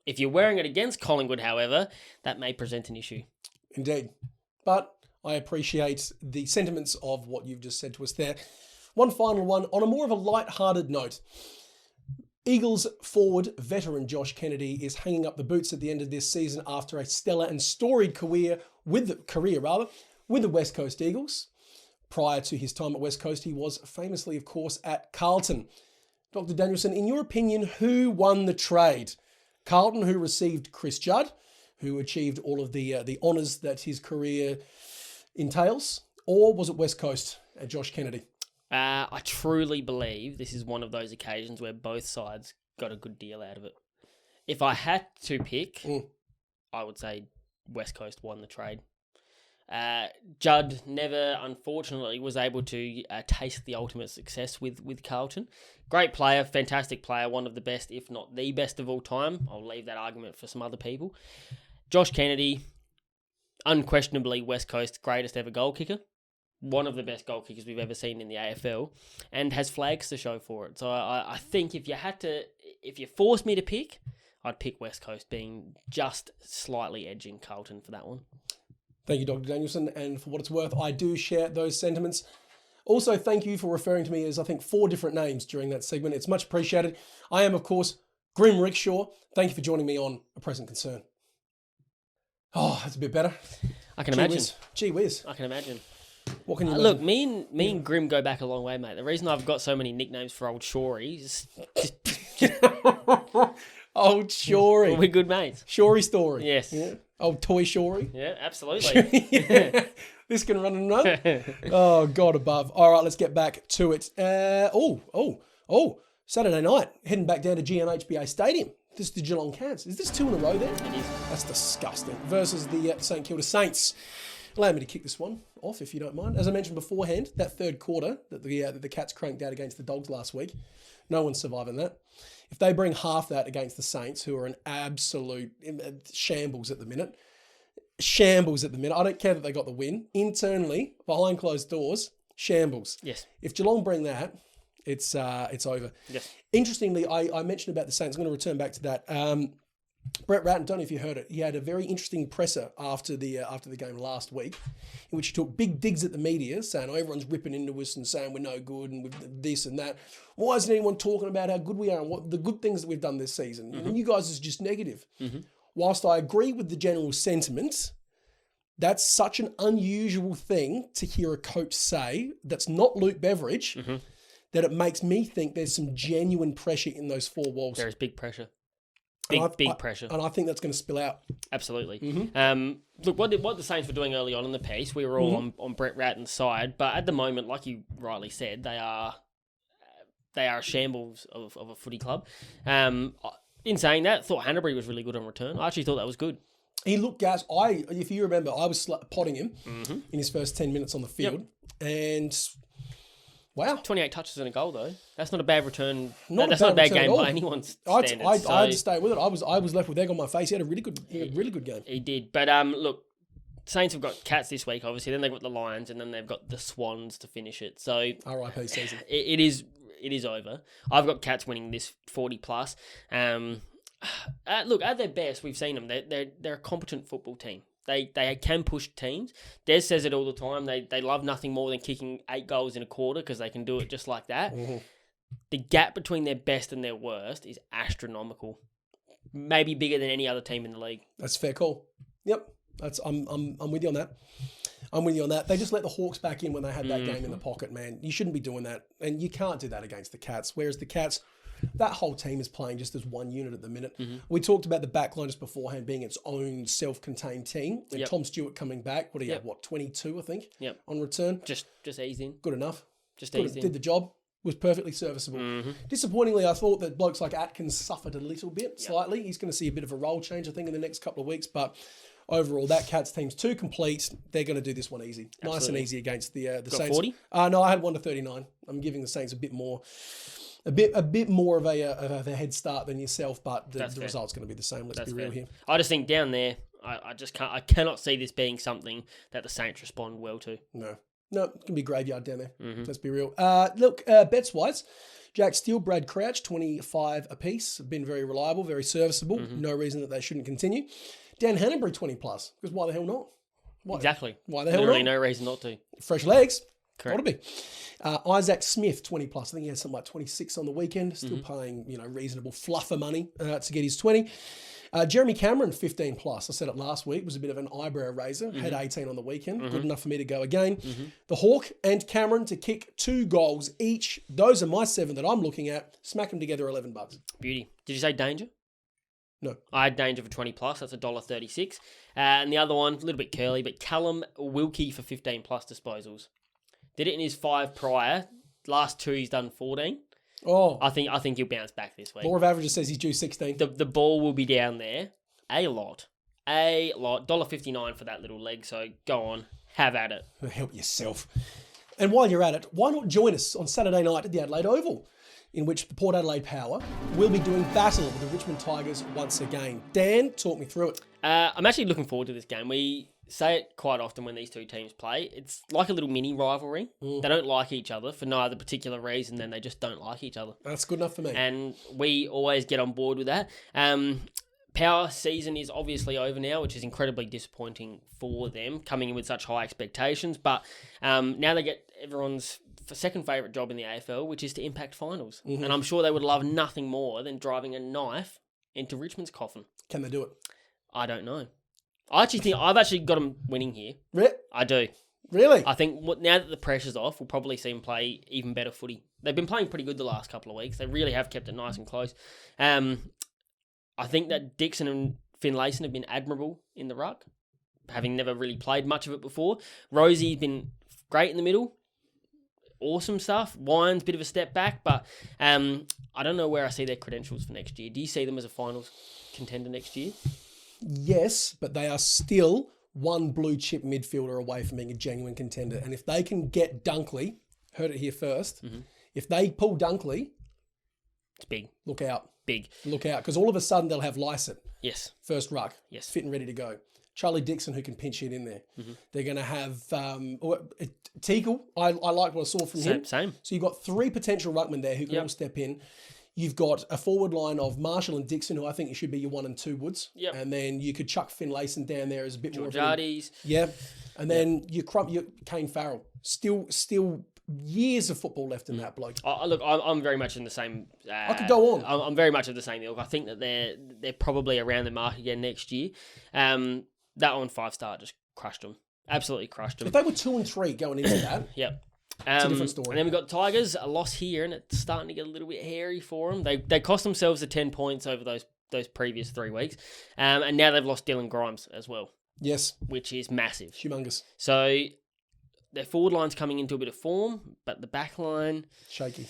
If you're wearing it against Collingwood, however, that may present an issue. Indeed. But I appreciate the sentiments of what you've just said to us there. One final one on a more of a light-hearted note. Eagles forward veteran Josh Kennedy is hanging up the boots at the end of this season after a stellar and storied career with the West Coast Eagles. Prior to his time at West Coast, he was famously, of course, at Carlton. Dr. Danielson, in your opinion, who won the trade? Carlton, who received Chris Judd, who achieved all of the honours that his career entails, or was it West Coast and Josh Kennedy? I truly believe this is one of those occasions where both sides got a good deal out of it. If I had to pick, I would say West Coast won the trade. Judd never, unfortunately, was able to taste the ultimate success with Carlton. Great player, fantastic player, one of the best, if not the best of all time. I'll leave that argument for some other people. Josh Kennedy, unquestionably West Coast's greatest ever goal kicker. One of the best goal kickers we've ever seen in the AFL, and has flags to show for it. So I think if you forced me to pick, I'd pick West Coast, being just slightly edging Carlton for that one. Thank you, Dr. Danielson, and for what it's worth, I do share those sentiments. Also, thank you for referring to me as, I think, 4 different names during that segment. It's much appreciated. I am, of course, Grim Rickshaw. Thank you for joining me on A Present Concern. Oh, that's a bit better. I can imagine. Gee whiz. I can imagine. What can you look? Me and Grim go back a long way, mate. The reason I've got so many nicknames for old Shorey is Old Shorey. We're good mates. Shorey story. Yes. Yeah. Old Toy Shorey. Yeah, absolutely. Yeah. This can run and run. Oh, God above. All right, let's get back to it. Saturday night, heading back down to GMHBA Stadium. This is the Geelong Cats. Is this 2 in a row there? It is. That's disgusting. Versus the St Kilda Saints. Allow me to kick this one off, if you don't mind. As I mentioned beforehand, that third quarter that the Cats cranked out against the Dogs last week, no one's surviving that. If they bring half that against the Saints, who are an absolute shambles at the minute, I don't care that they got the win. Internally, behind closed doors, shambles. Yes. If Geelong bring that, it's over. Yes. Interestingly, I mentioned about the Saints. I'm going to return back to that. Brett Ratton, don't know if you heard it. He had a very interesting presser after the game last week, in which he took big digs at the media, saying, "Oh, everyone's ripping into us and saying we're no good and with this and that. Why isn't anyone talking about how good we are and what the good things that we've done this season? Mm-hmm. And you guys is just negative." Mm-hmm. Whilst I agree with the general sentiment, that's such an unusual thing to hear a coach say that's not Luke Beveridge, that it makes me think there's some genuine pressure in those 4 walls. There is big pressure. Big pressure. And I think that's going to spill out. Absolutely. Mm-hmm. Look, what the Saints were doing early on in the piece, we were all on Brett Ratton's side, but at the moment, like you rightly said, they are a shambles of a footy club. In saying that, I thought Hanbury was really good on return. I actually thought that was good. He looked gas. If you remember, I was potting him in his first 10 minutes on the field, and wow. 28 touches and a goal, though. That's not a bad return. That's not a bad game by anyone's standards. I had to stay with it. I was left with egg on my face. He had a really good game. He did. But look, Saints have got Cats this week, obviously. Then they've got the Lions, and then they've got the Swans to finish it. So RIP season. It is over. I've got Cats winning this 40+. Look, at their best, we've seen them. They're a competent football team. They can push teams. Des says it all the time. They love nothing more than kicking 8 goals in a quarter because they can do it just like that. Mm-hmm. The gap between their best and their worst is astronomical. Maybe bigger than any other team in the league. That's a fair call. Yep. I'm with you on that. I'm with you on that. They just let the Hawks back in when they had that game in the pocket, man. You shouldn't be doing that. And you can't do that against the Cats. Whereas the Cats, that whole team is playing just as one unit at the minute. Mm-hmm. We talked about the backline just beforehand being its own self-contained team. And Tom Stewart coming back. What do you have? 22, I think? Yep. On return? Just ease in. Good enough. Just ease in. Did the job. was perfectly serviceable. Disappointingly, I thought that blokes like Atkins suffered a little bit, slightly. He's going to see a bit of a role change, I think, in the next couple of weeks. But overall, that Cats team's too complete. They're going to do this one easy. Absolutely. Nice and easy against the Saints. 40? No, I had 1-39. I'm giving the Saints a bit more of a head start than yourself, but the result's going to be the same. Let's be real here. I just think down there, I cannot see this being something that the Saints respond well to. No, it can be graveyard down there. Let's be real. Bets-wise, Jack Steele, Brad Crouch, 25 apiece. Have been very reliable, very serviceable. No reason that they shouldn't continue. Dan Hannanbury, 20+. Because why the hell not? Exactly. Why the hell Literally not? no reason not to. Fresh legs. Correct. Ought to be. Isaac Smith, 20+. I think he had something like 26 on the weekend. Still paying, reasonable fluffer money to get his 20. Jeremy Cameron, 15+. I said it last week. Was a bit of an eyebrow raiser. Had 18 on the weekend. Good enough for me to go again. The Hawk and Cameron to kick 2 goals each. Those are my 7 that I'm looking at. Smack them together, $11. Beauty. Did you say Danger? No. I had Danger for 20+. That's $1.36. And the other one, a little bit curly, but Callum Wilkie for 15+ disposals. Did it in his 5 prior. Last 2 he's done 14. Oh, I think he'll bounce back this week. Law of Averages says he's due 16. The ball will be down there a lot. $1.59 for that little leg. So go on, have at it. Help yourself. And while you're at it, why not join us on Saturday night at the Adelaide Oval, in which the Port Adelaide Power will be doing battle with the Richmond Tigers once again. Dan, talk me through it. I'm actually looking forward to this game. We say it quite often when these two teams play. It's like a little mini rivalry. They don't like each other for no other particular reason than they just don't like each other. That's good enough for me. And we always get on board with that. Power season is obviously over now, which is incredibly disappointing for them, coming in with such high expectations. But now they get everyone's second favourite job in the AFL, which is to impact finals. And I'm sure they would love nothing more than driving a knife into Richmond's coffin. Can they do it? I don't know. I actually think I've actually got them winning here. I do. Really? I think now that the pressure's off, we'll probably see them play even better footy. They've been playing pretty good the last couple of weeks. They really have kept it nice and close. I think that Dixon and Finlayson have been admirable in the ruck, having never really played much of it before. Rosie's been great in the middle. Awesome stuff. Wine's a bit of a step back, but I don't know where I see their credentials for next year. Do you see them as a finals contender next year? Yes, but they are still one blue chip midfielder away from being a genuine contender. And if they can get Dunkley, heard it here first, if they pull Dunkley, it's big. Look out. Big. Look out, because all of a sudden they'll have Lycett. Yes. First ruck. Yes. Fit and ready to go. Charlie Dixon, who can pinch it in there. They're going to have Teagle. I like what I saw from him. Same. So you've got 3 potential ruckmen there who can all step in. You've got a forward line of Marshall and Dixon, who I think should be your 1 and 2 woods. Yep. And then you could chuck Finlayson down there as a bit more of Georgiades. Yeah. And then you Kane Farrell. Still years of football left in that bloke. Look, I'm very much in the same. I could go on. I'm very much of the same ilk. I think that they're probably around the mark again next year. That one 5-star just crushed them. Absolutely crushed them. If they were 2 and 3 going into that, yep. It's a different story. And then we've got Tigers, a loss here, and it's starting to get a little bit hairy for them. They cost themselves the 10 points over those previous 3 weeks, and now they've lost Dylan Grimes as well. Yes. Which is massive. Humongous. So their forward line's coming into a bit of form, but the back line... shaky.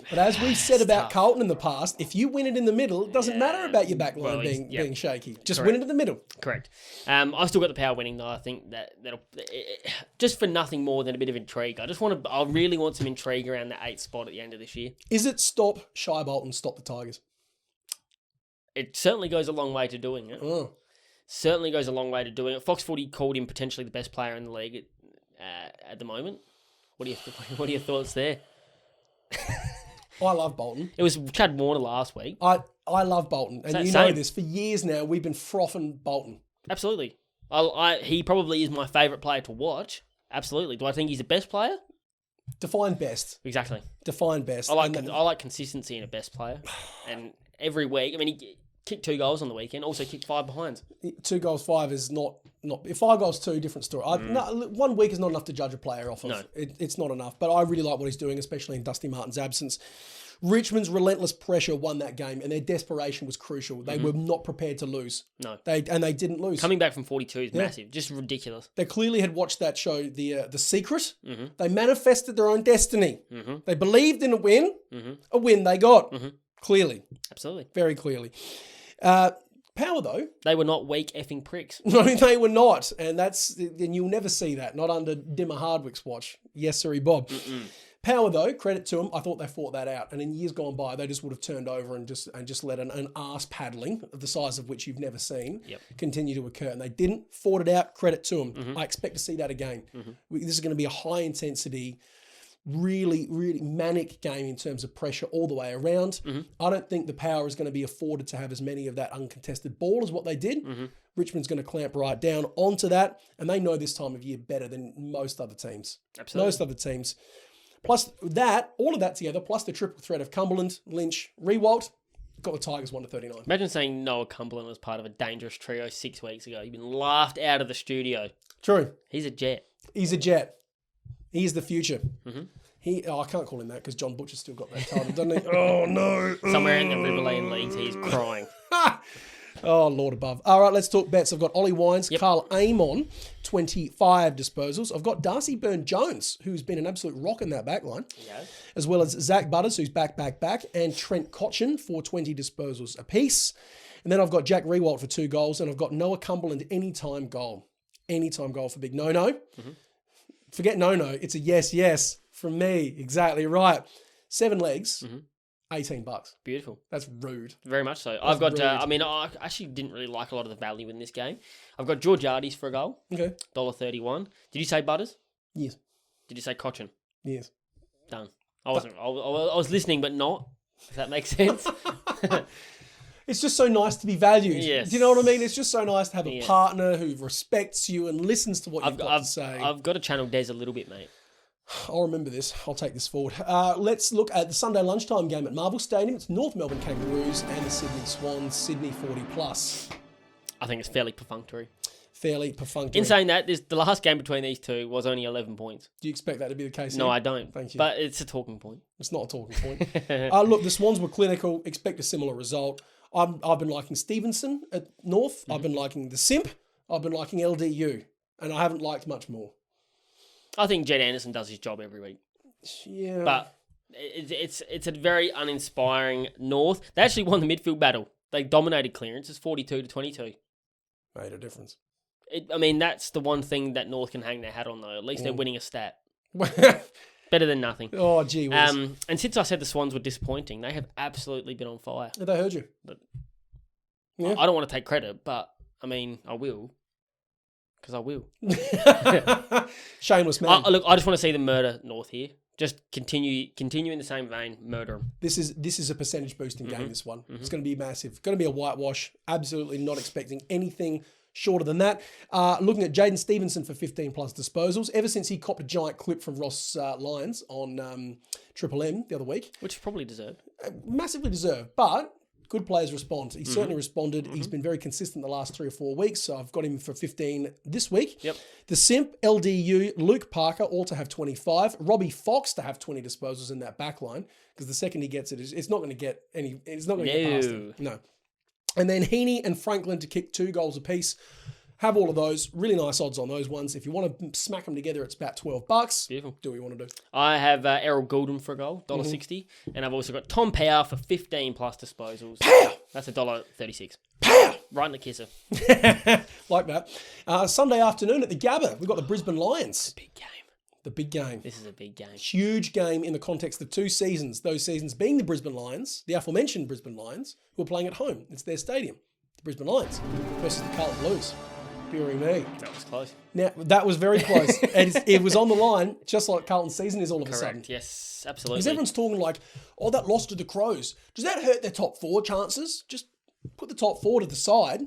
But as we've said about Carlton in the past, if you win it in the middle, it doesn't matter about your back line being shaky. Just win it in the middle. Correct. I've still got the Power winning, though. I think that'll... just for nothing more than a bit of intrigue. I really want some intrigue around that 8th spot at the end of this year. Is it stop Shai Bolton, stop the Tigers? It certainly goes a long way to doing it. Certainly goes a long way to doing it. Fox Footy called him potentially the best player in the league at the moment. What are your thoughts there? I love Bolton. It was Chad Warner last week. I love Bolton. And know this, for years now, we've been frothing Bolton. Absolutely. He probably is my favourite player to watch. Absolutely. Do I think he's the best player? Define best. Exactly. Define best. I like consistency in a best player. And every week, Kicked 2 goals on the weekend. Also kicked 5 behinds. 2 goals, 5 is not. If 5 goals, 2, different story. No, 1 week is not enough to judge a player off of. No. It's not enough. But I really like what he's doing, especially in Dusty Martin's absence. Richmond's relentless pressure won that game, and their desperation was crucial. They were not prepared to lose. No. They didn't lose. Coming back from 42 is massive. Just ridiculous. They clearly had watched that show, The Secret. They manifested their own destiny. They believed in a win. A win they got. Clearly. Absolutely. Very clearly. Power, though. They were not weak effing pricks. No, they were not. And you'll never see that. Not under Dimmer Hardwick's watch. Yes, sir, Bob. Power, though, credit to them, I thought they fought that out. And in years gone by, they just would have turned over and just let an arse paddling, of the size of which you've never seen, continue to occur. And they didn't. Fought it out. Credit to them. I expect to see that again. This is going to be a high-intensity, really, really manic game in terms of pressure all the way around. I don't think the Power is going to be afforded to have as many of that uncontested ball as what they did. Richmond's going to clamp right down onto that. And they know this time of year better than most other teams. Absolutely. Most other teams. Plus that, all of that together, plus the triple threat of Cumberland, Lynch, Rewalt, got the Tigers 1-39. Imagine saying Noah Cumberland was part of a dangerous trio 6 weeks ago. You've been laughed out of the studio. True. He's a jet. He's a jet. He's the future. I can't call him that because John Butcher's still got that title, doesn't he? Oh, no. Somewhere in the Riverland leagues, he's crying. Oh, Lord above. All right, let's talk bets. I've got Ollie Wines, Carl Amon, 25 disposals. I've got Darcy Byrne-Jones, who's been an absolute rock in that back line, as well as Zach Butters, who's back, and Trent Cotchin for 20 disposals apiece. And then I've got Jack Rewalt for 2 goals, and I've got Noah Cumberland anytime goal. Anytime goal for Big No-No. Forget No-No. It's a yes from me. Exactly right. 7 legs. $18. Beautiful. That's rude. Very much so. I've got, I actually didn't really like a lot of the value in this game. I've got Georgiades for a goal. Okay. $1.31. Did you say Butters? Yes. Did you say Cochin? Yes. Done. I was listening, but not, if that makes sense. It's just so nice to be valued. Yes. Do you know what I mean? It's just so nice to have a partner who respects you and listens to what you've got to say. I've got to channel Des a little bit, mate. I'll remember this. I'll take this forward. Let's look at the Sunday lunchtime game at Marvel Stadium. It's North Melbourne Kangaroos and the Sydney Swans, Sydney 40+. I think it's fairly perfunctory. In saying that, the last game between these two was only 11 points. Do you expect that to be the case? No, I don't. Thank you. But it's a talking point. It's not a talking point. Look, the Swans were clinical. Expect a similar result. I've been liking Stevenson at North. I've been liking the Simp. I've been liking LDU. And I haven't liked much more. I think Jed Anderson does his job every week. Yeah. But it's a very uninspiring North. They actually won the midfield battle. They dominated clearances 42-22. Made a difference. That's the one thing that North can hang their hat on, though. At least they're winning a stat. Better than nothing. Oh, gee whiz. And since I said the Swans were disappointing, they have absolutely been on fire. They heard you. But I don't want to take credit, but, I will. Because I will. Shameless man. Look, I just want to see them murder North here. Just continue in the same vein, murder them. This is a percentage boosting game, this one. It's going to be massive. It's going to be a whitewash. Absolutely not expecting anything shorter than that. Looking at Jaden Stevenson for 15+ disposals. Ever since he copped a giant clip from Ross Lyons on Triple M the other week. Which is probably deserved. Massively deserved. But good players respond. He certainly responded. He's been very consistent the last 3 or 4 weeks, so I've got him for 15 this week. Yep. The Simp, LDU, Luke Parker, all to have 25. Robbie Fox to have 20 disposals in that back line, because the second he gets it, it's not going to get any. It's not going to get past him. No. And then Heaney and Franklin to kick 2 goals apiece. Have all of those. Really nice odds on those ones. If you want to smack them together, it's about $12. Beautiful. Do what you want to do. I have Errol Goulden for a goal, $1.60. And I've also got Tom Power for 15+ disposals. Power! That's $1.36. Power! Right in the kisser. Like that. Sunday afternoon at the Gabba, we've got the Brisbane Lions. The big game. The big game. This is a big game. Huge game in the context of 2 seasons. Those seasons being the Brisbane Lions, the aforementioned Brisbane Lions, who are playing at home. It's their stadium. The Brisbane Lions versus the Carlton Blues. Bury me. That was close. Now, that was very close. It was on the line, just like Carlton's season is all of a sudden. Correct, yes, absolutely. Because everyone's talking like, oh, that loss to the Crows. Does that hurt their top 4 chances? Just put the top 4 to the side.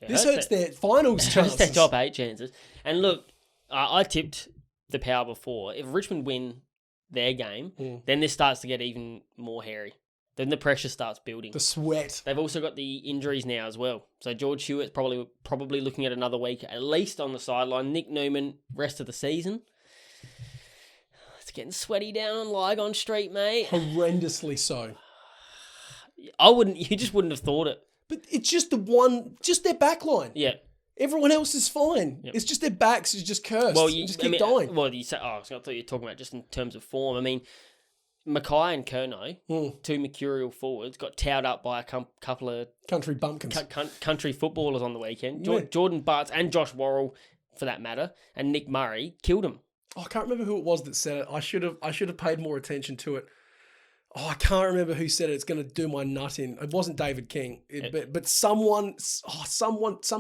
This hurts their finals chances. It hurts their top 8 chances. And look, I tipped the Power before. If Richmond win their game, then this starts to get even more hairy. Then the pressure starts building. The sweat. They've also got the injuries now as well. So George Hewitt's probably looking at another week, at least on the sideline. Nick Newman, rest of the season. It's getting sweaty down on Lygon Street, mate. Horrendously so. You just wouldn't have thought it. But it's just their back line. Yeah. Everyone else is fine. Yep. It's just their backs is just cursed. Well, just keep dying. Well, I thought you were talking about just in terms of form. I mean, Mackay and Curnow, two mercurial forwards, got towed up by a couple of country bumpkins, country footballers on the weekend. Jordan Butts and Josh Worrell, for that matter, and Nick Murray killed them. Oh, I can't remember who it was that said it. I should have paid more attention to it. Oh, I can't remember who said it. It's going to do my nut in. It wasn't David King, but some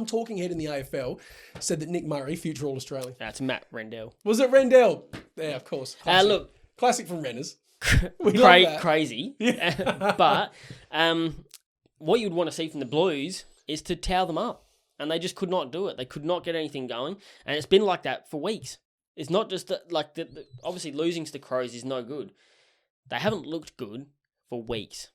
talking head in the AFL said that Nick Murray, future All-Australian. That's Matt Rendell. Was it Rendell? Yeah, of course. Classic from Renners. Crazy. Yeah. But what you'd want to see from the Blues is to towel them up. And they just could not do it. They could not get anything going. And it's been like that for weeks. It's not just that, obviously losing to the Crows is no good. They haven't looked good for weeks.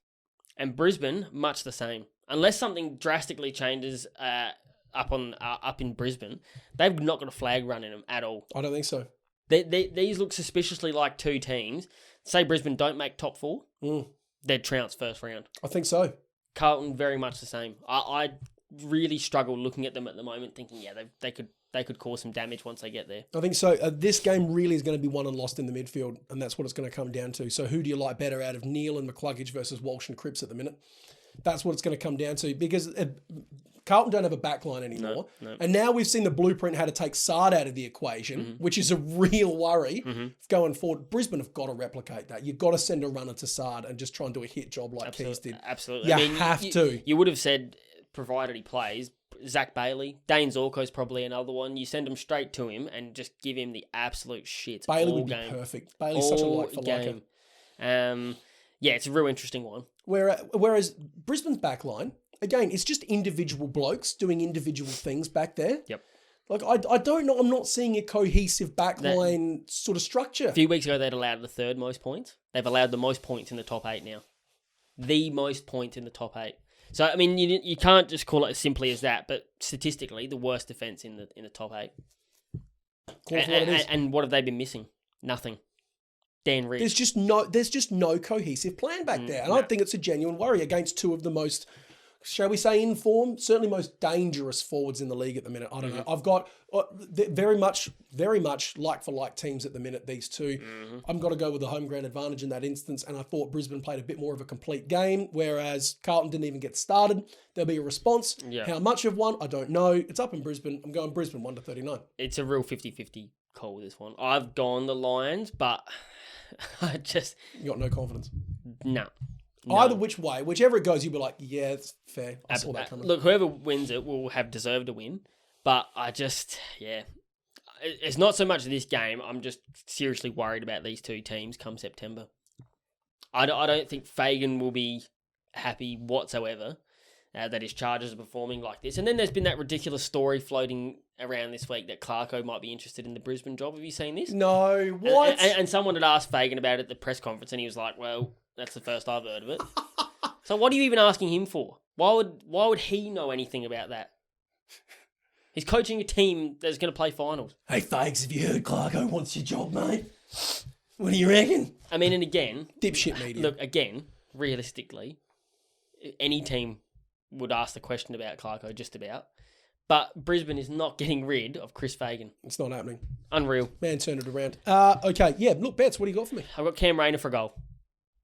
And Brisbane, much the same. Unless something drastically changes up in Brisbane, they've not got a flag run in them at all. I don't think so. These look suspiciously like two teams. Say Brisbane don't make top four, they'd trounce first round. I think so. Carlton, very much the same. I really struggle looking at them at the moment, thinking, they could cause some damage once they get there. I think so. This game really is going to be won and lost in the midfield, and that's what it's going to come down to. So who do you like better out of Neil and McCluggage versus Walsh and Cripps at the minute? That's what it's going to come down to, because Carlton don't have a backline anymore. No. And now we've seen the blueprint how to take Sard out of the equation, which is a real worry going forward. Brisbane have got to replicate that. You've got to send a runner to Sard and just try and do a hit job like Keys did. Absolutely. You have to. You would have said, provided he plays, Zach Bailey, Dane Zorko's probably another one. You send him straight to him and just give him the absolute shit. Bailey would be perfect. Bailey's such a like-for-liker. Yeah, it's a real interesting one. Whereas Brisbane's backline, again, it's just individual blokes doing individual things back there. Yep. Like, I don't know. I'm not seeing a cohesive backline sort of structure. A few weeks ago, they'd allowed the third most points. They've allowed the most points in the top 8 now. The most points in the top 8. So, I mean, you can't just call it as simply as that, but statistically, the worst defence in the top 8. And what have they been missing? Nothing. Dan Reed. There's just no cohesive plan back there. And I think it's a genuine worry against two of the most, shall we say, in form, certainly most dangerous forwards in the league at the minute. I don't know. I've got very much like-for-like teams at the minute, these two. I'm going to go with the home ground advantage in that instance, and I thought Brisbane played a bit more of a complete game, whereas Carlton didn't even get started. There'll be a response. Yeah. How much of one, I don't know. It's up in Brisbane. I'm going Brisbane 1-39. It's a real 50-50 call, this one. I've gone the Lions, but I just... You got no confidence? No. Either which way, whichever it goes, you'll be like, yeah, it's fair. I saw that coming. Look, whoever wins it will have deserved to win. But I just, it's not so much this game. I'm just seriously worried about these two teams come September. I don't think Fagan will be happy whatsoever that his Chargers are performing like this. And then there's been that ridiculous story floating around this week that Clarko might be interested in the Brisbane job. Have you seen this? No, what? And someone had asked Fagan about it at the press conference, and he was like, well, that's the first I've heard of it. So what are you even asking him for? Why would he know anything about that? He's coaching a team that's going to play finals. Hey, Fags, have you heard Clarko wants your job, mate? What do you reckon? I mean, and again... Dipshit media. Look, again, realistically, any team would ask the question about Clarko, just about. But Brisbane is not getting rid of Chris Fagan. It's not happening. Unreal. Man turned it around. Okay, yeah, look, Bets, what do you got for me? I've got Cam Rayner for a goal.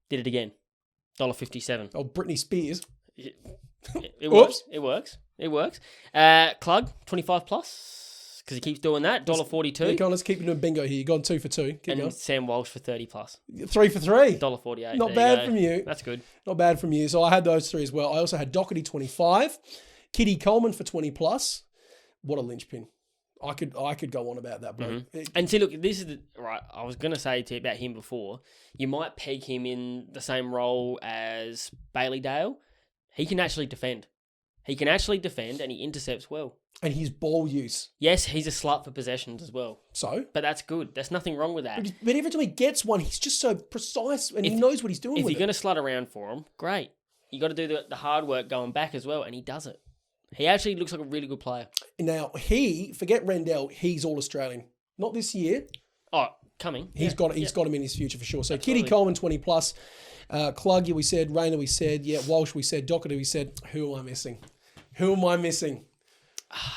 Did it again. $1.57. Oh, Britney Spears. It works. It works. Klug, 25 plus, because he keeps doing that. $1.42. Yeah, go on, let's keep doing bingo here. You've gone 2 for 2. Keep and going. Sam Walsh for 30 plus. 3 for 3. $1.48. Not bad from you. That's good. Not bad from you. So I had those 3 as well. I also had Doherty 25. Kitty Coleman for 20 plus. What a linchpin. I could go on about that, bro. And see, look, this is right. I was going to say to you about him before. You might peg him in the same role as Bailey Dale. He can actually defend. And he intercepts well. And his ball use. Yes, he's a slut for possessions as well. So? But that's good. There's nothing wrong with that. But every time he gets one, he's just so precise and he knows what he's doing with it. If you're going to slut around for him, great. You got to do the hard work going back as well, and he does it. He actually looks like a really good player. Now, forget Rendell, he's all-Australian. Not this year. Oh, coming. He's got him in his future for sure. So Absolutely. Kitty Coleman, 20 plus. Cluggy, we said. Rayner, we said. Yeah, Walsh, we said. Doherty, we said. Who am I missing?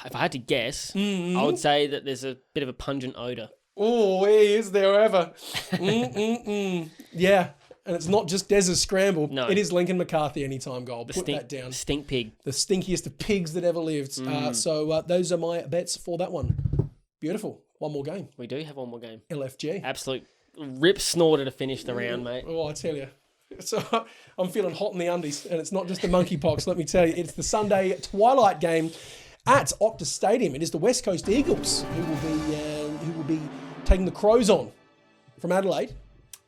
If I had to guess, I would say that there's a bit of a pungent odour. Oh, is there ever? Yeah. And it's not just Dez's scramble. No. It is Lincoln McCarthy anytime goal. Put that down. Stink pig. The stinkiest of pigs that ever lived. So those are my bets for that one. Beautiful. One more game. We do have one more game. LFG. Absolute rip snorter to finish the round, mate. Oh, I tell you. So I'm feeling hot in the undies. And it's not just the monkeypox, let me tell you. It's the Sunday twilight game at Optus Stadium. It is the West Coast Eagles who will be taking the Crows on from Adelaide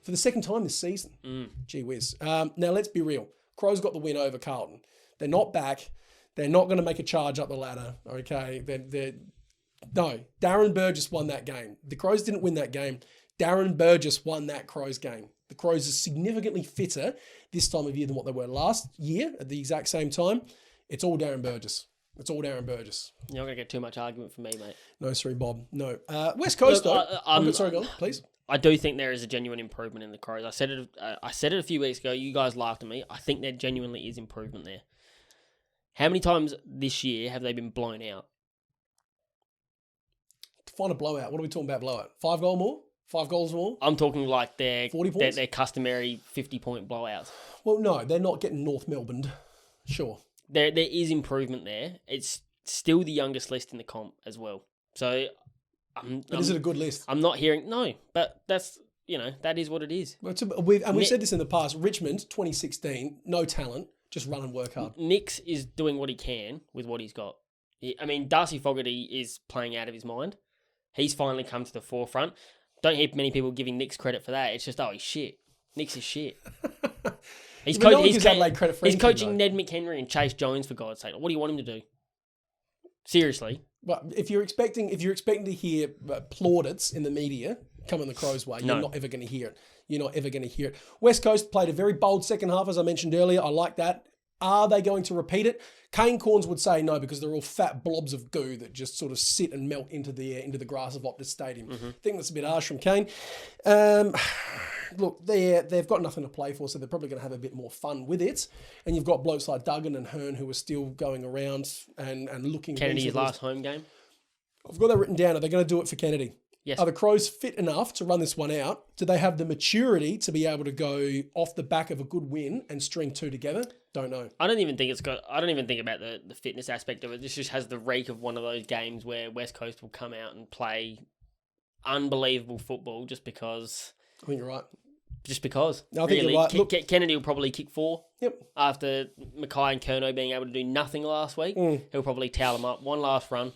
for the second time this season. Gee whiz. Now, let's be real. Crows got the win over Carlton. They're not back. They're not going to make a charge up the ladder, okay? No, Darren Burgess won that game. The Crows didn't win that game. Darren Burgess won that Crows game. The Crows are significantly fitter this time of year than what they were last year at the exact same time. It's all Darren Burgess. You're not going to get too much argument from me, mate. No, sorry, Bob. No. West Coast, though. Sorry, go on, please. I do think there is a genuine improvement in the Crows. I said it a few weeks ago. You guys laughed at me. I think there genuinely is improvement there. How many times this year have they been blown out? Define a blowout. What are we talking about blowout? 5 goals more? 5 goals more? I'm talking like their 40 points? Their customary 50-point blowouts. Well, no, they're not getting North Melbourne. Sure. There is improvement there. It's still the youngest list in the comp as well. So, is it a good list? I'm not hearing... No, but that's... that is what it is. We've said this in the past. Richmond, 2016, no talent, just run and work hard. Nix is doing what he can with what he's got. Darcy Fogarty is playing out of his mind. He's finally come to the forefront. Don't hear many people giving Nix credit for that. It's just, he's shit. Nix is shit. He's coaching Ned McHenry and Chase Jones, for God's sake. What do you want him to do? Seriously. But if you're expecting to hear plaudits in the media coming the Crows' way, you're not ever going to hear it. West Coast played a very bold second half, as I mentioned earlier. I like that. Are they going to repeat it? Kane Corns would say no, because they're all fat blobs of goo that just sort of sit and melt into the grass of Optus Stadium. I think that's a bit harsh from Kane. Look, they've got nothing to play for, so they're probably going to have a bit more fun with it. And you've got blokes like Duggan and Hearn who are still going around and looking. Kennedy's last home game? I've got that written down. Are they going to do it for Kennedy? Yes. Are the Crows fit enough to run this one out? Do they have the maturity to be able to go off the back of a good win and string 2 together? Don't know. I don't even think about the fitness aspect of it. This just has the reek of one of those games where West Coast will come out and play unbelievable football just because. I think you're right. Just because. No, I think you're right. Look, Kennedy will probably kick 4. Yep. After Mackay and Kerno being able to do nothing last week. He'll probably towel them up. One last run.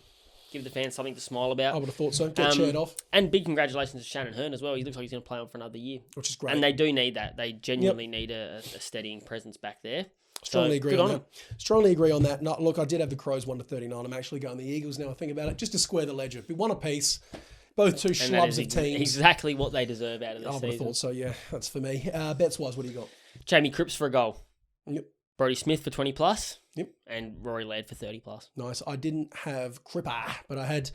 Give the fans something to smile about. I would have thought so. Get cheered off. And big congratulations to Shannon Hearn as well. He looks like he's going to play on for another year. Which is great. And they do need that. They genuinely need a steadying presence back there. Strongly agree on that. No, look, I did have the Crows 1-39. I'm actually going the Eagles now I think about it. Just to square the ledger. Be one apiece. Both two schlubs of teams. Exactly what they deserve out of this season. I would have thought so, yeah. That's for me. Bets-wise, what do you got? Jamie Cripps for a goal. Yep. Brodie Smith for 20 plus. Yep. And Rory Laird for 30 plus. Nice. I didn't have Cripper, but I had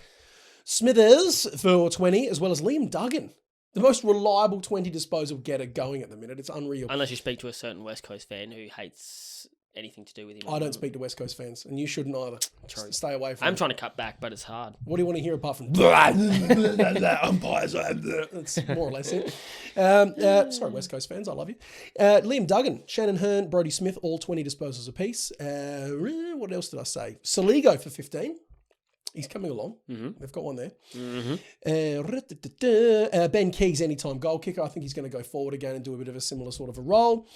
Smithers for 20, as well as Liam Duggan. The most reliable 20 disposal getter going at the minute. It's unreal. Unless you speak to a certain West Coast fan who hates anything to do with him. I don't speak to West Coast fans, and you shouldn't either. True. Stay away from I'm trying to cut back, but it's hard. What do you want to hear apart from umpires? That's more or less it. Sorry, West Coast fans, I love you. Liam Duggan, Shannon Hearn, Brodie Smith, all 20 disposals apiece. What else did I say? Soligo for 15. He's coming along. They've got one there. Ben Keys, anytime goal kicker. I think he's going to go forward again and do a bit of a similar sort of a role.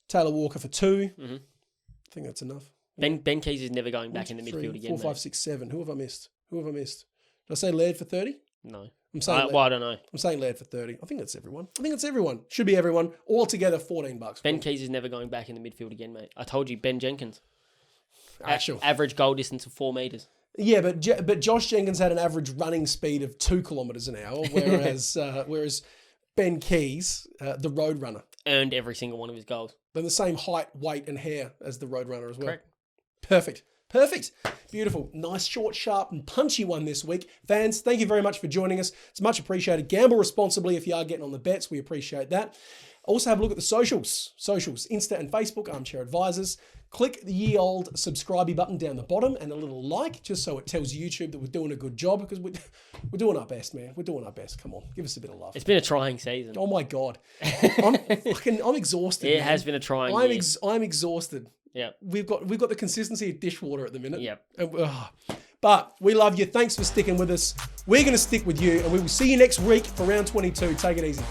Taylor Walker for 2. I think that's enough. Ben Keys is never going back in the midfield again. 4, 5, 6, 7. Who have I missed? Did I say Laird for 30? No. I'm saying I don't know. I'm saying Laird for 30. I think that's everyone. Should be everyone. All together, $14. Ben Keys is never going back in the midfield again, mate. I told you, Ben Jenkins. Actual. Average goal distance of 4 metres. Yeah, but Josh Jenkins had an average running speed of 2 kilometres an hour, whereas Ben Keys, the Roadrunner, earned every single one of his goals. They're the same height, weight, and hair as the Roadrunner as well. Correct. Perfect. Beautiful. Nice, short, sharp, and punchy one this week. Fans, thank you very much for joining us. It's much appreciated. Gamble responsibly if you are getting on the bets. We appreciate that. Also have a look at the socials, Insta and Facebook, Armchair Advisors. Click the ye old subscribe button down the bottom and a little like, just so it tells YouTube that we're doing a good job, because we're doing our best, man. We're doing our best. Come on, give us a bit of love. It's been a trying season. Oh my God. I'm exhausted. It man. has been a trying year. I'm exhausted. Yeah. We've got the consistency of dishwater at the minute. Yep. But we love you. Thanks for sticking with us. We're going to stick with you, and we will see you next week for round 22. Take it easy.